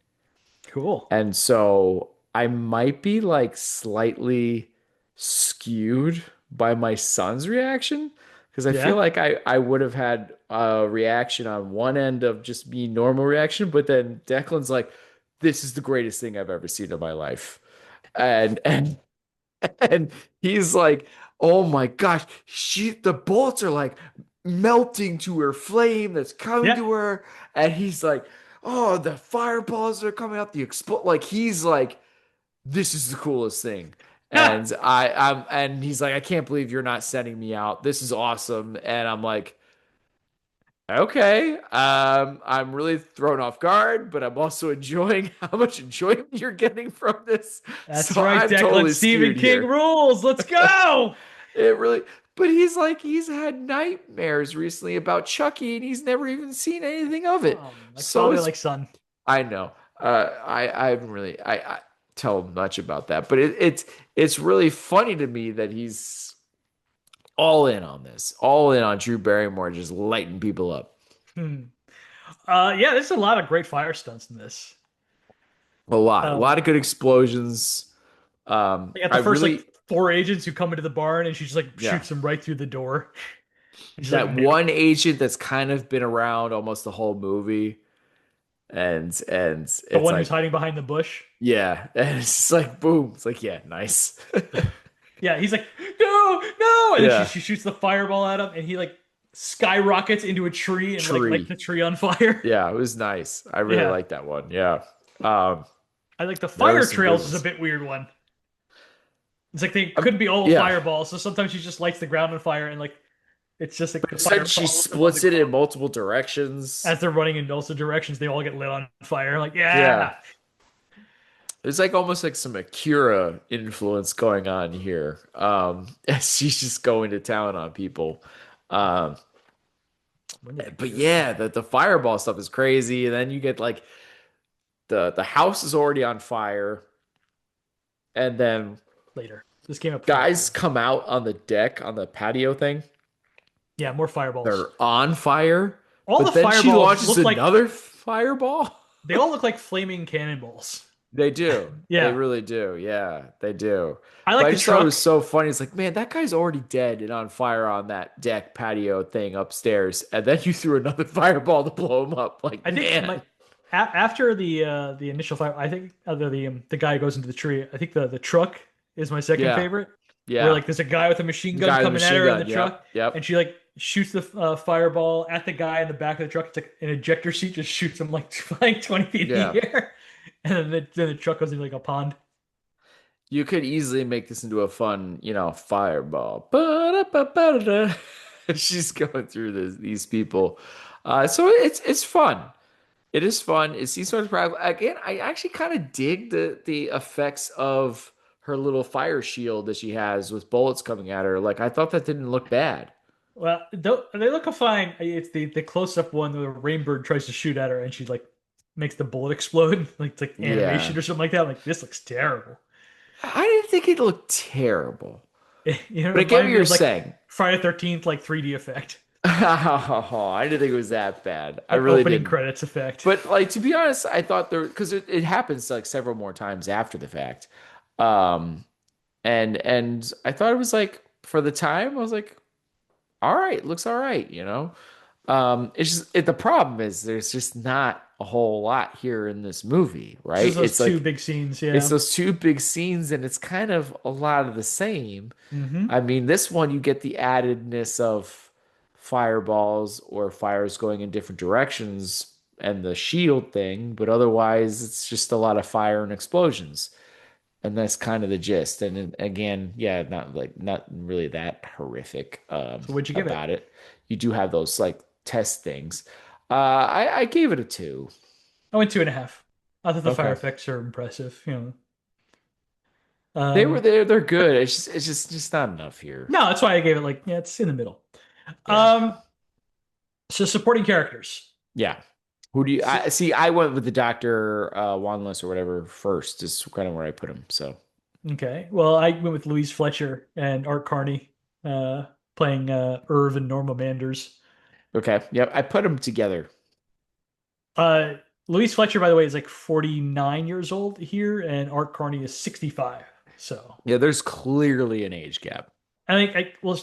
Speaker 2: cool.
Speaker 1: And so I might be like slightly skewed by my son's reaction because I feel
Speaker 2: Yeah,
Speaker 1: like I would have had a reaction on one end of just me normal reaction, but then Declan's like, this is the greatest thing I've ever seen in my life. And and he's like, "Oh my gosh, the bullets are like melting to her flame that's coming
Speaker 2: yeah,
Speaker 1: to her." And he's like, "Oh, the fireballs are coming out, the explode." Like he's like, "This is the coolest thing."
Speaker 2: ha,
Speaker 1: And he's like, "I can't believe you're not sending me out. This is awesome." And I'm like, okay, I'm really thrown off guard, but I'm also enjoying how much enjoyment you're getting from this.
Speaker 2: that's
Speaker 1: So
Speaker 2: right,
Speaker 1: I'm
Speaker 2: Declan.
Speaker 1: totally
Speaker 2: Stephen
Speaker 1: skewed
Speaker 2: King
Speaker 1: here.
Speaker 2: rules. Let's go.
Speaker 1: It really, but he's like, he's had nightmares recently about Chucky and he's never even seen anything of it.
Speaker 2: Like
Speaker 1: So
Speaker 2: father,
Speaker 1: it's,
Speaker 2: like son.
Speaker 1: I know, I haven't really, I tell him much about that, but it's really funny to me that he's all in on this, all in on Drew Barrymore just lighting people up.
Speaker 2: Hmm. Yeah, there's a lot of great fire stunts in this.
Speaker 1: A lot of good explosions.
Speaker 2: They got
Speaker 1: I
Speaker 2: the first like
Speaker 1: really,
Speaker 2: four agents who come into the barn, and she just like
Speaker 1: yeah,
Speaker 2: shoots them right through the door. And she's like,
Speaker 1: that
Speaker 2: nail.
Speaker 1: one agent that's kind of been around almost the whole movie, and
Speaker 2: The
Speaker 1: it's
Speaker 2: one who's
Speaker 1: like,
Speaker 2: hiding behind the bush.
Speaker 1: yeah, and it's just like boom, it's like yeah, nice,
Speaker 2: Yeah, he's like, no, no, and then
Speaker 1: yeah,
Speaker 2: she shoots the fireball at him, and he like skyrockets into a tree and like lights
Speaker 1: tree,
Speaker 2: the tree on fire.
Speaker 1: yeah, it was nice. I really
Speaker 2: Yeah,
Speaker 1: like that one. Yeah, um,
Speaker 2: I like the
Speaker 1: there
Speaker 2: fire
Speaker 1: was some good
Speaker 2: trails is a
Speaker 1: ones.
Speaker 2: bit weird one. It's like they could be all
Speaker 1: Yeah,
Speaker 2: fireballs, so sometimes she just lights the ground on fire, and like it's just like
Speaker 1: but
Speaker 2: the
Speaker 1: instead she
Speaker 2: fireball above the
Speaker 1: splits it in
Speaker 2: ground.
Speaker 1: multiple directions.
Speaker 2: As they're running in opposite directions, they all get lit on fire. Like,
Speaker 1: Yeah,
Speaker 2: yeah,
Speaker 1: there's like almost like some Akira influence going on here. As she's just going to town on people. Um,
Speaker 2: when did
Speaker 1: but
Speaker 2: Akira come
Speaker 1: yeah,
Speaker 2: out?
Speaker 1: the fireball stuff is crazy. And then you get like the house is already on fire, and then
Speaker 2: Later. This came out before
Speaker 1: guys
Speaker 2: Akira.
Speaker 1: come out on the deck on the patio thing.
Speaker 2: Yeah, more fireballs.
Speaker 1: They're on fire,
Speaker 2: All the
Speaker 1: but then she
Speaker 2: fireballs
Speaker 1: launches
Speaker 2: look like
Speaker 1: another fireball.
Speaker 2: they all look like flaming cannonballs.
Speaker 1: They do. They
Speaker 2: Yeah.
Speaker 1: really do. Yeah, they do.
Speaker 2: I
Speaker 1: But
Speaker 2: like
Speaker 1: I
Speaker 2: the
Speaker 1: just thought it
Speaker 2: truck.
Speaker 1: was so funny. It's like, man, that guy's already dead and on fire on that deck patio thing upstairs. And then you threw another fireball to blow him up. Like,
Speaker 2: I think my
Speaker 1: man.
Speaker 2: after the initial fire, I think the guy who goes into the tree. I think the truck is my second
Speaker 1: Yeah.
Speaker 2: favorite. Where
Speaker 1: Yeah.
Speaker 2: like there's a guy with a machine
Speaker 1: The
Speaker 2: gun
Speaker 1: guy with the
Speaker 2: coming at
Speaker 1: machine
Speaker 2: her in the
Speaker 1: gun.
Speaker 2: truck,
Speaker 1: Yep.
Speaker 2: and
Speaker 1: Yep.
Speaker 2: she like shoots the fireball at the guy in the back of the truck. It's like an ejector seat, just shoots him like flying 20 feet in
Speaker 1: Yeah.
Speaker 2: the air, and then the truck goes into like a pond.
Speaker 1: You could easily make this into a fun, fireball. Ba-da-ba-ba-da-da. She's going through these people. So it's fun. It is fun. It seems sort of practical. Again, I actually kind of dig the effects of her little fire shield that she has with bullets coming at her. Like I thought that didn't look bad.
Speaker 2: Well, they look fine. It's the close up one where Rainbird tries to shoot at her, and she like makes the bullet explode, like it's like
Speaker 1: Yeah.
Speaker 2: animation or something like that. I'm like, this looks terrible.
Speaker 1: I didn't think it looked terrible.
Speaker 2: It
Speaker 1: But I get what
Speaker 2: reminded me
Speaker 1: you're
Speaker 2: of like
Speaker 1: saying.
Speaker 2: Friday 13th, like 3D effect,
Speaker 1: I didn't think it was that bad. I
Speaker 2: like
Speaker 1: really
Speaker 2: opening
Speaker 1: didn't.
Speaker 2: credits effect.
Speaker 1: But like to be honest, I thought there because it happens like several more times after the fact. Um and I thought it was like for the time, I was like, all right, looks all right, you know. It's just the problem is there's just not a whole lot here in this movie,
Speaker 2: It's just
Speaker 1: right?
Speaker 2: those
Speaker 1: It's
Speaker 2: two
Speaker 1: like
Speaker 2: big scenes.
Speaker 1: it's
Speaker 2: Yeah.
Speaker 1: those two big scenes, and it's kind of a lot of the same.
Speaker 2: Hmm.
Speaker 1: I mean, this one you get the addedness of fireballs or fires going in different directions and the shield thing, but otherwise it's just a lot of fire and explosions. And that's kind of the gist. And again, yeah, not really that horrific
Speaker 2: So what'd you give it?
Speaker 1: about it. You do have those like test things. I gave it a two.
Speaker 2: I went 2.5. I thought the fire
Speaker 1: Okay.
Speaker 2: effects are impressive.
Speaker 1: They were
Speaker 2: Um,
Speaker 1: there, they're good. It's just not enough here.
Speaker 2: no, that's why I gave it like, yeah, it's in the middle.
Speaker 1: Yeah.
Speaker 2: Um, so supporting characters.
Speaker 1: Yeah. Who do you
Speaker 2: So,
Speaker 1: I see I went with the Dr. Wanless or whatever first, is kind of where I put him. So
Speaker 2: okay. Well, I went with Louise Fletcher and Art Carney, uh, playing Irv and Norma Manders.
Speaker 1: okay. Yep. I put them together.
Speaker 2: Uh, Louise Fletcher, by the way, is like 49 years old here, and Art Carney is 65. So
Speaker 1: Yeah, there's clearly an age gap.
Speaker 2: I think well,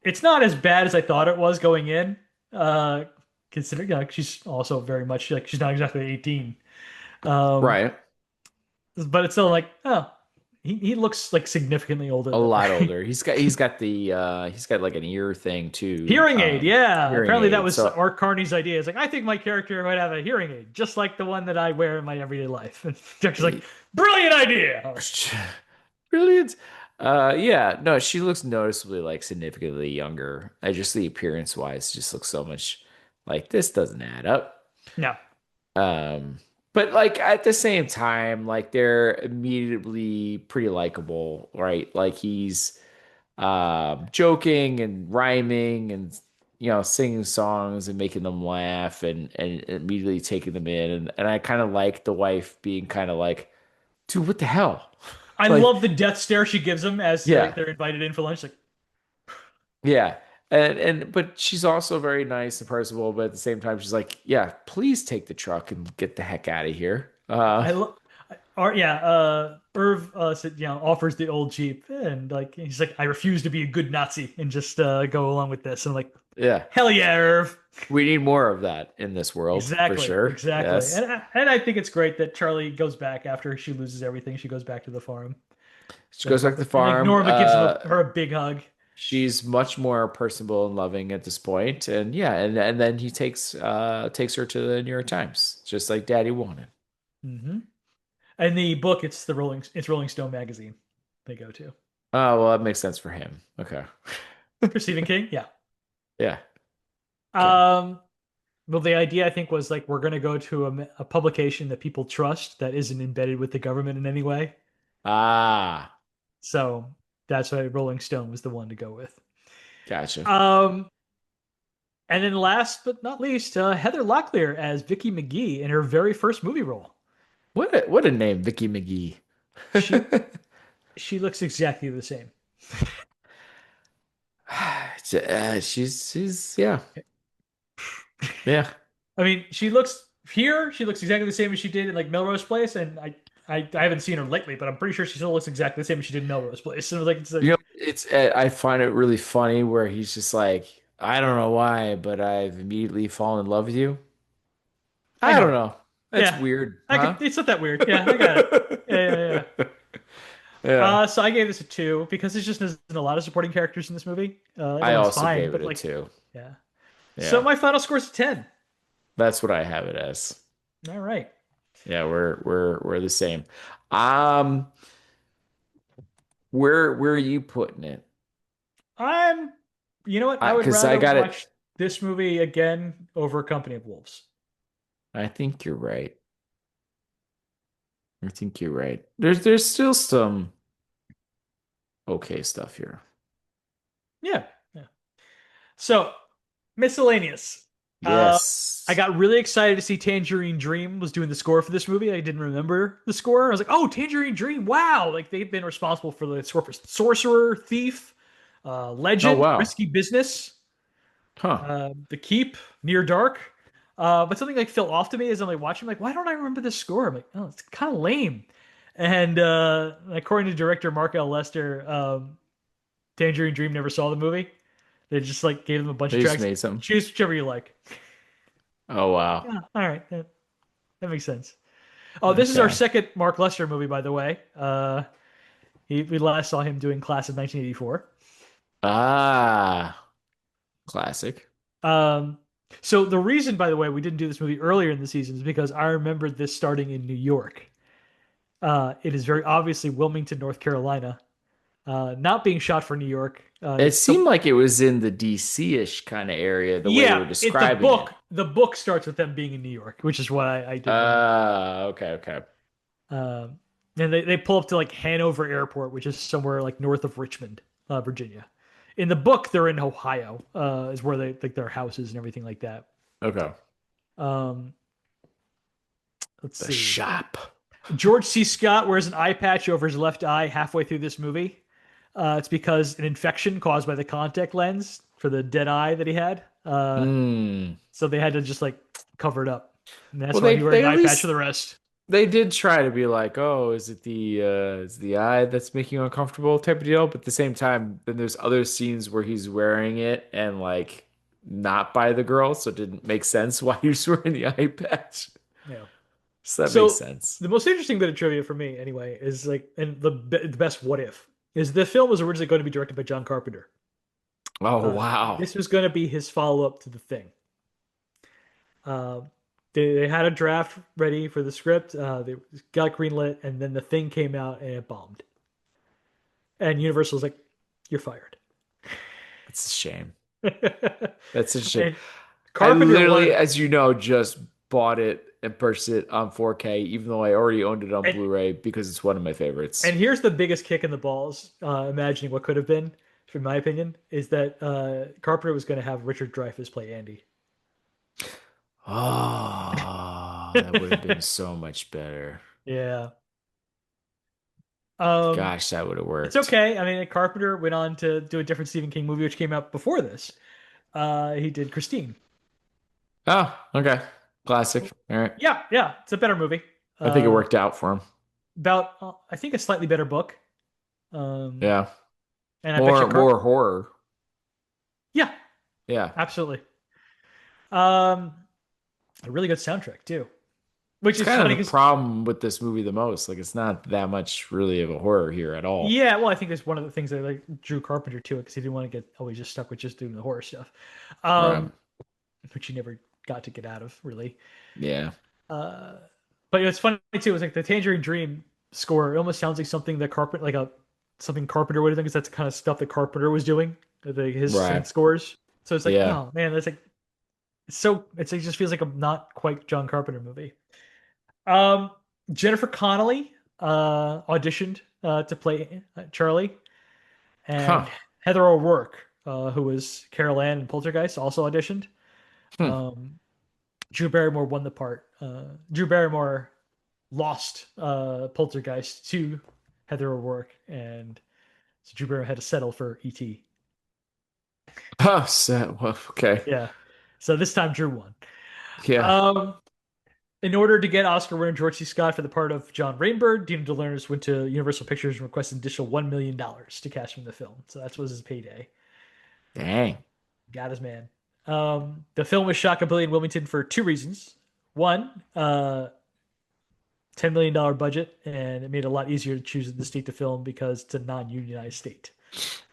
Speaker 2: it's not as bad as I thought it was going in. Uh, Considering she's also very much like she's not exactly 18. Um,
Speaker 1: Right.
Speaker 2: but it's still like, oh, he looks like significantly older
Speaker 1: A
Speaker 2: than
Speaker 1: lot
Speaker 2: her.
Speaker 1: older. He's got like an ear thing too.
Speaker 2: Hearing aid, yeah.
Speaker 1: Hearing
Speaker 2: Apparently that
Speaker 1: aid.
Speaker 2: was
Speaker 1: So
Speaker 2: Art Carney's idea. It's like, I think my character might have a hearing aid, just like the one that I wear in my everyday life. And she's like, brilliant idea.
Speaker 1: brilliant. Yeah, no, she looks noticeably like significantly younger. I just the appearance wise just looks so much like this doesn't add up.
Speaker 2: No,
Speaker 1: Um, but like at the same time, like they're immediately pretty likable, right? Like he's joking and rhyming and singing songs and making them laugh and immediately taking them in and I kind of like the wife being kind of like, dude, what the hell?
Speaker 2: I
Speaker 1: Like,
Speaker 2: love the death stare she gives him as
Speaker 1: yeah,
Speaker 2: they're invited in for lunch. Like,
Speaker 1: yeah. And but she's also very nice and personable, but at the same time she's like, yeah, please take the truck and get the heck out of here.
Speaker 2: I love. Art, yeah, Irv said, offers the old Jeep, and like he's like, I refuse to be a good Nazi and just go along with this. And I'm like,
Speaker 1: Yeah.
Speaker 2: hell yeah, Irv.
Speaker 1: We need more of that in this world for
Speaker 2: Exactly,
Speaker 1: sure.
Speaker 2: exactly.
Speaker 1: Yes.
Speaker 2: And I think it's great that Charlie goes back after she loses everything. She goes back to the farm.
Speaker 1: She goes back to the
Speaker 2: And like
Speaker 1: farm.
Speaker 2: Norma gives her a big hug.
Speaker 1: She's much more personable and loving at this point, and yeah, and then he takes her to the New York Times, just like Daddy wanted.
Speaker 2: Hmm. And the book, it's Rolling Stone magazine they go to.
Speaker 1: Oh, well, that makes sense for him. Okay.
Speaker 2: For Stephen King, yeah.
Speaker 1: Yeah. Okay.
Speaker 2: Um, well, the idea I think was like we're going to go to a publication that people trust that isn't embedded with the government in any way.
Speaker 1: Ah,
Speaker 2: So that's why Rolling Stone was the one to go with.
Speaker 1: gotcha.
Speaker 2: Um, and then last but not least, Heather Locklear as Vicky McGee in her very first movie role.
Speaker 1: What a name, Vicky McGee.
Speaker 2: She she looks exactly the same.
Speaker 1: She's yeah, yeah.
Speaker 2: I mean, she looks exactly the same as she did in like Melrose Place, and I haven't seen her lately, but I'm pretty sure she still looks exactly the same as she did in Melrose Place. And I was like, it's like
Speaker 1: It's I find it really funny where he's just like, I don't know why, but I've immediately fallen in love with you.
Speaker 2: I
Speaker 1: I
Speaker 2: know
Speaker 1: don't
Speaker 2: it.
Speaker 1: know. That's
Speaker 2: Yeah,
Speaker 1: weird,
Speaker 2: I
Speaker 1: huh?
Speaker 2: could. It's not that weird. Yeah, I got it. Yeah, yeah, yeah.
Speaker 1: Yeah.
Speaker 2: So I gave this a two because there's just isn't a lot of supporting characters in this movie.
Speaker 1: I
Speaker 2: Everyone's
Speaker 1: also
Speaker 2: fine,
Speaker 1: gave it
Speaker 2: but
Speaker 1: a
Speaker 2: like,
Speaker 1: two.
Speaker 2: yeah. So
Speaker 1: Yeah.
Speaker 2: my final score is a 10.
Speaker 1: That's what I have it as.
Speaker 2: All right.
Speaker 1: Yeah, we're the same. Um, where are you putting it?
Speaker 2: I'm, you know what? I
Speaker 1: I
Speaker 2: would
Speaker 1: because I
Speaker 2: rather
Speaker 1: got it.
Speaker 2: watch this movie again over Company of Wolves.
Speaker 1: I think you're right. I think you're right. There's still some okay stuff here.
Speaker 2: Yeah. Yeah. So miscellaneous. Uh, I
Speaker 1: Yes.
Speaker 2: got really excited to see Tangerine Dream was doing the score for this movie. I didn't remember the score. I was like, oh, Tangerine Dream. Wow. Like they've been responsible for the score for Sorcerer, Thief,
Speaker 1: Oh
Speaker 2: Legend,
Speaker 1: wow.
Speaker 2: Risky Business,
Speaker 1: Huh.
Speaker 2: The Keep, Near Dark. But something like fell off to me as I'm like watching, like, why don't I remember this score? I'm like, oh, it's kind of lame. And according to director Mark L. Lester, Tangerine Dream never saw the movie. They just like gave them a bunch of
Speaker 1: They just
Speaker 2: tracks.
Speaker 1: made some.
Speaker 2: Choose whichever you like.
Speaker 1: Oh wow.
Speaker 2: Yeah, all right, that makes sense. Oh, this is our
Speaker 1: Okay.
Speaker 2: second Mark Lester movie, by the way. We last saw him doing Class of 1984.
Speaker 1: Ah, classic.
Speaker 2: Um, so the reason, by the way, we didn't do this movie earlier in the season is because I remembered this starting in New York. It is very obviously Wilmington, North Carolina, not being shot for New York.
Speaker 1: It seemed like it was in the DC-ish kind of area, the way they
Speaker 2: Yeah,
Speaker 1: were describing it.
Speaker 2: the book starts with them being in New York, which is what I did remember.
Speaker 1: Okay, okay.
Speaker 2: Um, and they pull up to like Hanover Airport, which is somewhere like north of Richmond, Virginia. In the book, they're in Ohio, is where they like their houses and everything like that.
Speaker 1: Okay.
Speaker 2: Um, let's
Speaker 1: The
Speaker 2: see.
Speaker 1: shop.
Speaker 2: George C. Scott wears an eye patch over his left eye halfway through this movie. It's because an infection caused by the contact lens for the dead eye that he had.
Speaker 1: Hmm.
Speaker 2: So they had to just like cover it up. And that's
Speaker 1: Well,
Speaker 2: why he wears
Speaker 1: they
Speaker 2: an
Speaker 1: at
Speaker 2: eye patch for
Speaker 1: least
Speaker 2: the rest.
Speaker 1: they did try to be like, oh, is the eye that's making you uncomfortable type of deal? But at the same time, then there's other scenes where he's wearing it and like not by the girl, so it didn't make sense why he was wearing the eye patch.
Speaker 2: Yeah.
Speaker 1: So that makes
Speaker 2: So
Speaker 1: sense.
Speaker 2: the most interesting bit of trivia for me, anyway, is like, and the best what if is the film was originally going to be directed by John Carpenter.
Speaker 1: Oh
Speaker 2: Uh,
Speaker 1: wow.
Speaker 2: this was going to be his follow up to The Thing. Uh, they had a draft ready for the script. They got greenlit, and then The Thing came out and it bombed. And Universal's like, "You're fired."
Speaker 1: That's a shame. That's a shame.
Speaker 2: And
Speaker 1: I
Speaker 2: Carpenter
Speaker 1: literally,
Speaker 2: wanted,
Speaker 1: as you know, just bought it and purchased it on 4K, even though I already owned it on
Speaker 2: and
Speaker 1: Blu-ray because it's one of my
Speaker 2: and
Speaker 1: favorites.
Speaker 2: here's the biggest kick in the balls. Imagining what could have been, in my opinion, is that Carpenter was going to have Richard Dreyfuss play Andy.
Speaker 1: Oh, that would have been so much better.
Speaker 2: Yeah. Um,
Speaker 1: Gosh, that would have
Speaker 2: it's
Speaker 1: worked.
Speaker 2: okay. I mean, Carpenter went on to do a different Stephen King movie, which came out before this. He did Christine.
Speaker 1: Oh, okay. Classic. All right.
Speaker 2: Yeah, yeah, it's a better movie.
Speaker 1: I think it
Speaker 2: Uh,
Speaker 1: worked out for him.
Speaker 2: about I think a slightly better book. Um,
Speaker 1: Yeah.
Speaker 2: and I bet you
Speaker 1: More horror.
Speaker 2: yeah,
Speaker 1: Yeah.
Speaker 2: absolutely. Um, a really good soundtrack too, which
Speaker 1: It's
Speaker 2: is
Speaker 1: kind of
Speaker 2: funny
Speaker 1: the
Speaker 2: because
Speaker 1: problem with this movie the most. Like it's not that much really of a horror here at all.
Speaker 2: yeah, well, I think it's one of the things that like drew Carpenter to it because he didn't want to get always just stuck with just doing the horror stuff,
Speaker 1: Right.
Speaker 2: um, which he never got to get out of really.
Speaker 1: Yeah.
Speaker 2: Uh, but it's funny too. It's like the Tangerine Dream score. It almost sounds like something that Carpenter, like a something Carpenter would have done, because that's the kind of stuff that Carpenter was doing, his synth
Speaker 1: Right.
Speaker 2: scores. So it's like,
Speaker 1: Yeah.
Speaker 2: oh man, that's like it's so it just feels like a not quite John Carpenter movie. Um, Jennifer Connelly auditioned to play Charlie,
Speaker 1: Huh.
Speaker 2: and Heather O'Rourke, who was Carol Ann in Poltergeist, also auditioned.
Speaker 1: Hmm.
Speaker 2: Um, Drew Barrymore won the part. Drew Barrymore lost Poltergeist to Heather O'Rourke, and so Drew Barrymore had to settle for E.T.
Speaker 1: Oh, so, well, okay.
Speaker 2: Yeah, so this time Drew won.
Speaker 1: Yeah.
Speaker 2: Um, in order to get Oscar winner George C. Scott for the part of John Rainbird, Dino De Laurentiis went to Universal Pictures and requested an additional $1 million to cast him in the film. So that was his payday.
Speaker 1: Dang.
Speaker 2: Got his man. The film was shot completely in Wilmington for two reasons. One, $10 million budget, and it made it a lot easier to choose the state to film because it's a non-unionized state.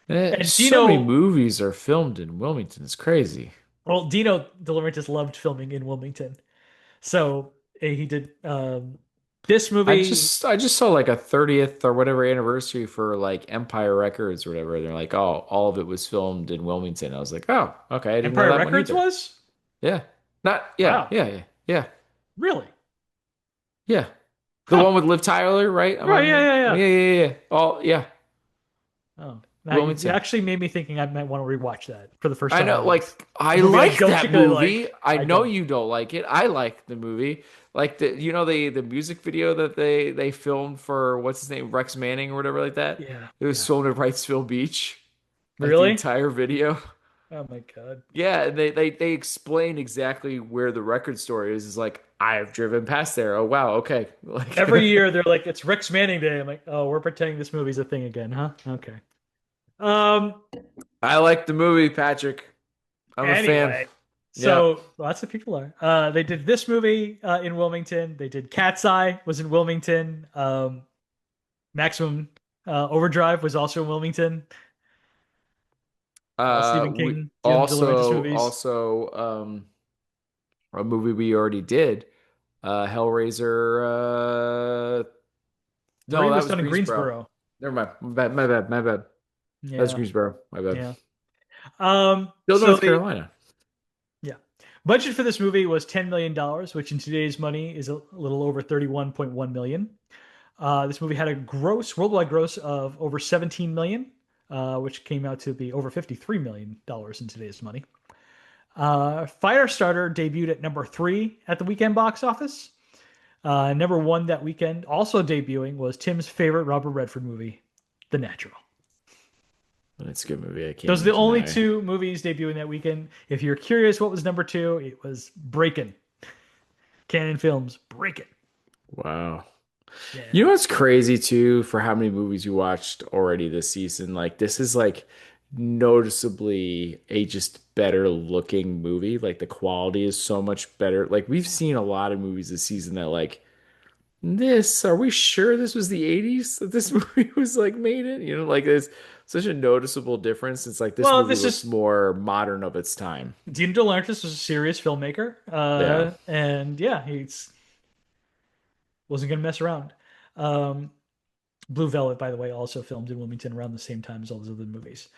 Speaker 2: And
Speaker 1: So many
Speaker 2: Dino,
Speaker 1: movies are filmed in Wilmington. It's crazy.
Speaker 2: well, Dino De Laurentiis loved filming in Wilmington, so he did this movie.
Speaker 1: I just saw like a 30th or whatever anniversary for like Empire Records or whatever. They're like, oh, all of it was filmed in Wilmington. I was like, oh, okay. I didn't know
Speaker 2: Empire
Speaker 1: that one
Speaker 2: Records
Speaker 1: either.
Speaker 2: was
Speaker 1: Yeah. Not, yeah,
Speaker 2: wow,
Speaker 1: yeah, yeah, yeah,
Speaker 2: really?
Speaker 1: yeah. The
Speaker 2: Huh?
Speaker 1: one with Liv Tyler, right? Am I,
Speaker 2: Right? Yeah, yeah,
Speaker 1: yeah,
Speaker 2: yeah.
Speaker 1: yeah, yeah, yeah. All, yeah.
Speaker 2: Oh, now you
Speaker 1: Wilmington.
Speaker 2: actually made me thinking I might want to rewatch that for the first
Speaker 1: I
Speaker 2: time
Speaker 1: know,
Speaker 2: in months.
Speaker 1: like I
Speaker 2: A movie I
Speaker 1: like
Speaker 2: don't
Speaker 1: that
Speaker 2: particularly
Speaker 1: movie.
Speaker 2: like.
Speaker 1: I
Speaker 2: I
Speaker 1: know
Speaker 2: don't.
Speaker 1: you don't like it. I like the movie. Like the music video that they filmed for what's his name, Rex Manning or whatever like that.
Speaker 2: Yeah,
Speaker 1: It was
Speaker 2: yeah.
Speaker 1: filmed at Wrightsville Beach, like the
Speaker 2: Really?
Speaker 1: entire video.
Speaker 2: Oh my God.
Speaker 1: Yeah, and they explain exactly where the record store is. Is like I have driven past there. Oh wow, okay. Like
Speaker 2: Every year they're like, it's Rex Manning Day. I'm like, oh, we're pretending this movie's a thing again, huh? Okay. Um,
Speaker 1: I like the movie, Patrick. I'm a fan.
Speaker 2: anyway,
Speaker 1: Yeah.
Speaker 2: so lots of people are. They did this movie in Wilmington. They did Cat's Eye was in Wilmington. Maximum Overdrive was also in Wilmington. All Stephen
Speaker 1: We
Speaker 2: King, Dino De Laurentiis
Speaker 1: also
Speaker 2: movies.
Speaker 1: a movie we already did. Hellraiser. No,
Speaker 2: Three
Speaker 1: that
Speaker 2: was
Speaker 1: was
Speaker 2: done in
Speaker 1: Greensboro.
Speaker 2: Greensboro.
Speaker 1: Never mind. My bad. My bad. My bad. That was
Speaker 2: Yeah,
Speaker 1: Greensboro. My bad.
Speaker 2: yeah.
Speaker 1: Still
Speaker 2: So
Speaker 1: North
Speaker 2: the
Speaker 1: Carolina.
Speaker 2: yeah budget for this movie was $10 million, which in today's money is a little over 31.1 million. This movie had a worldwide gross of over 17 million, which came out to be over $53 million in today's money. Firestarter debuted at number 3 at the weekend box office. Number 1 that weekend, also debuting, was Tim's favorite Robert Redford movie, The Natural.
Speaker 1: It's a good movie. I can't
Speaker 2: Those are
Speaker 1: even
Speaker 2: the only
Speaker 1: deny.
Speaker 2: two movies debuting that weekend. If you're curious what was number 2, it was Breakin'. Canon Films, Breakin'.
Speaker 1: Wow. You
Speaker 2: Yeah.
Speaker 1: know what's crazy too for how many movies you watched already this season? Like this is like noticeably a just better looking movie. Like the quality is so much better. Like we've seen a lot of movies this season that like this, are we sure this was the 80s that this movie was like made in? You know, like it's such a noticeable difference. It's like this
Speaker 2: Well,
Speaker 1: movie
Speaker 2: this
Speaker 1: looks
Speaker 2: is
Speaker 1: more modern of its time.
Speaker 2: Dino De Laurentiis was a serious filmmaker,
Speaker 1: Yeah.
Speaker 2: and yeah, he's wasn't gonna mess around. Um, Blue Velvet, by the way, also filmed in Wilmington around the same time as all those other movies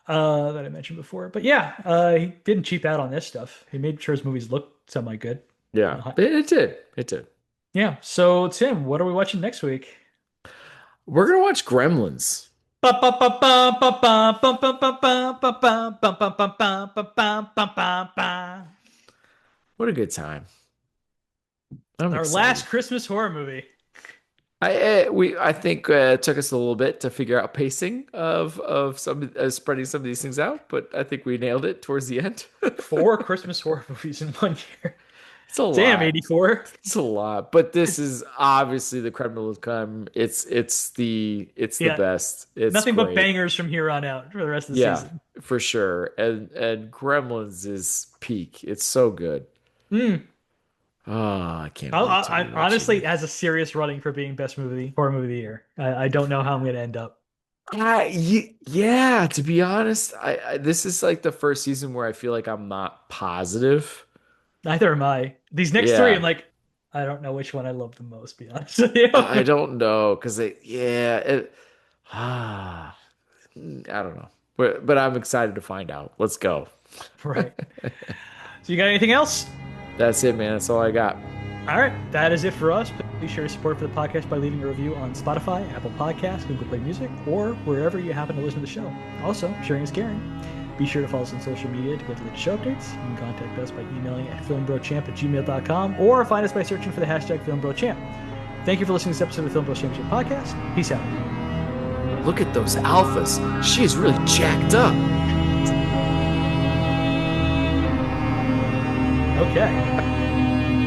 Speaker 2: that I mentioned before. But yeah, he didn't cheap out on this stuff. He made sure his movies looked semi good.
Speaker 1: Yeah. It did. It did.
Speaker 2: Yeah. So Tim, what are we watching next week?
Speaker 1: We're gonna watch Gremlins. What a good time. I'm
Speaker 2: Our
Speaker 1: excited.
Speaker 2: last Christmas horror movie.
Speaker 1: I think it took us a little bit to figure out pacing of some spreading some of these things out, but I think we nailed it towards the end.
Speaker 2: 4 Christmas horror movies in 1 year.
Speaker 1: It's a
Speaker 2: Damn,
Speaker 1: lot.
Speaker 2: 84.
Speaker 1: It's a lot, but this is obviously the creme de la creme. It's the
Speaker 2: Yeah,
Speaker 1: best. It's
Speaker 2: nothing but
Speaker 1: great.
Speaker 2: bangers from here on out for the rest of the
Speaker 1: Yeah,
Speaker 2: season.
Speaker 1: for sure. And Gremlins is peak. It's so good.
Speaker 2: Mm.
Speaker 1: Oh, I can't wait to rewatch it
Speaker 2: Honestly,
Speaker 1: again.
Speaker 2: has a serious running for being best movie horror movie of the year. I don't know how I'm going to end up.
Speaker 1: Yeah, to be honest, I this is like the first season where I feel like I'm not positive.
Speaker 2: Neither am I. These next 3, I'm
Speaker 1: Yeah,
Speaker 2: like, I don't know which one I love the most. Be honest with you.
Speaker 1: I don't know because ah, I don't know, but I'm excited to find out. Let's go.
Speaker 2: Right. So you got anything else?
Speaker 1: That's it, man. That's all I got.
Speaker 2: All right, that is it for us. Please share your support for the podcast by leaving a review on Spotify, Apple Podcasts, Google Play Music, or wherever you happen to listen to the show. Also, sharing is caring. Be sure to follow us on social media to get the latest show updates. You can contact us by emailing at filmbrochamp@gmail.com or find us by searching for the hashtag FilmBroChamp. Thank you for listening to this episode of the Film Bro Championship Podcast. Peace out.
Speaker 1: Look at those alphas. She is really jacked up.
Speaker 2: Okay.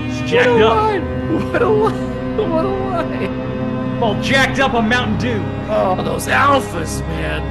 Speaker 2: It's
Speaker 1: What
Speaker 2: jacked
Speaker 1: a
Speaker 2: up.
Speaker 1: line! What a line! What a line!
Speaker 2: All jacked up on Mountain Dew.
Speaker 1: Oh, those alphas, man.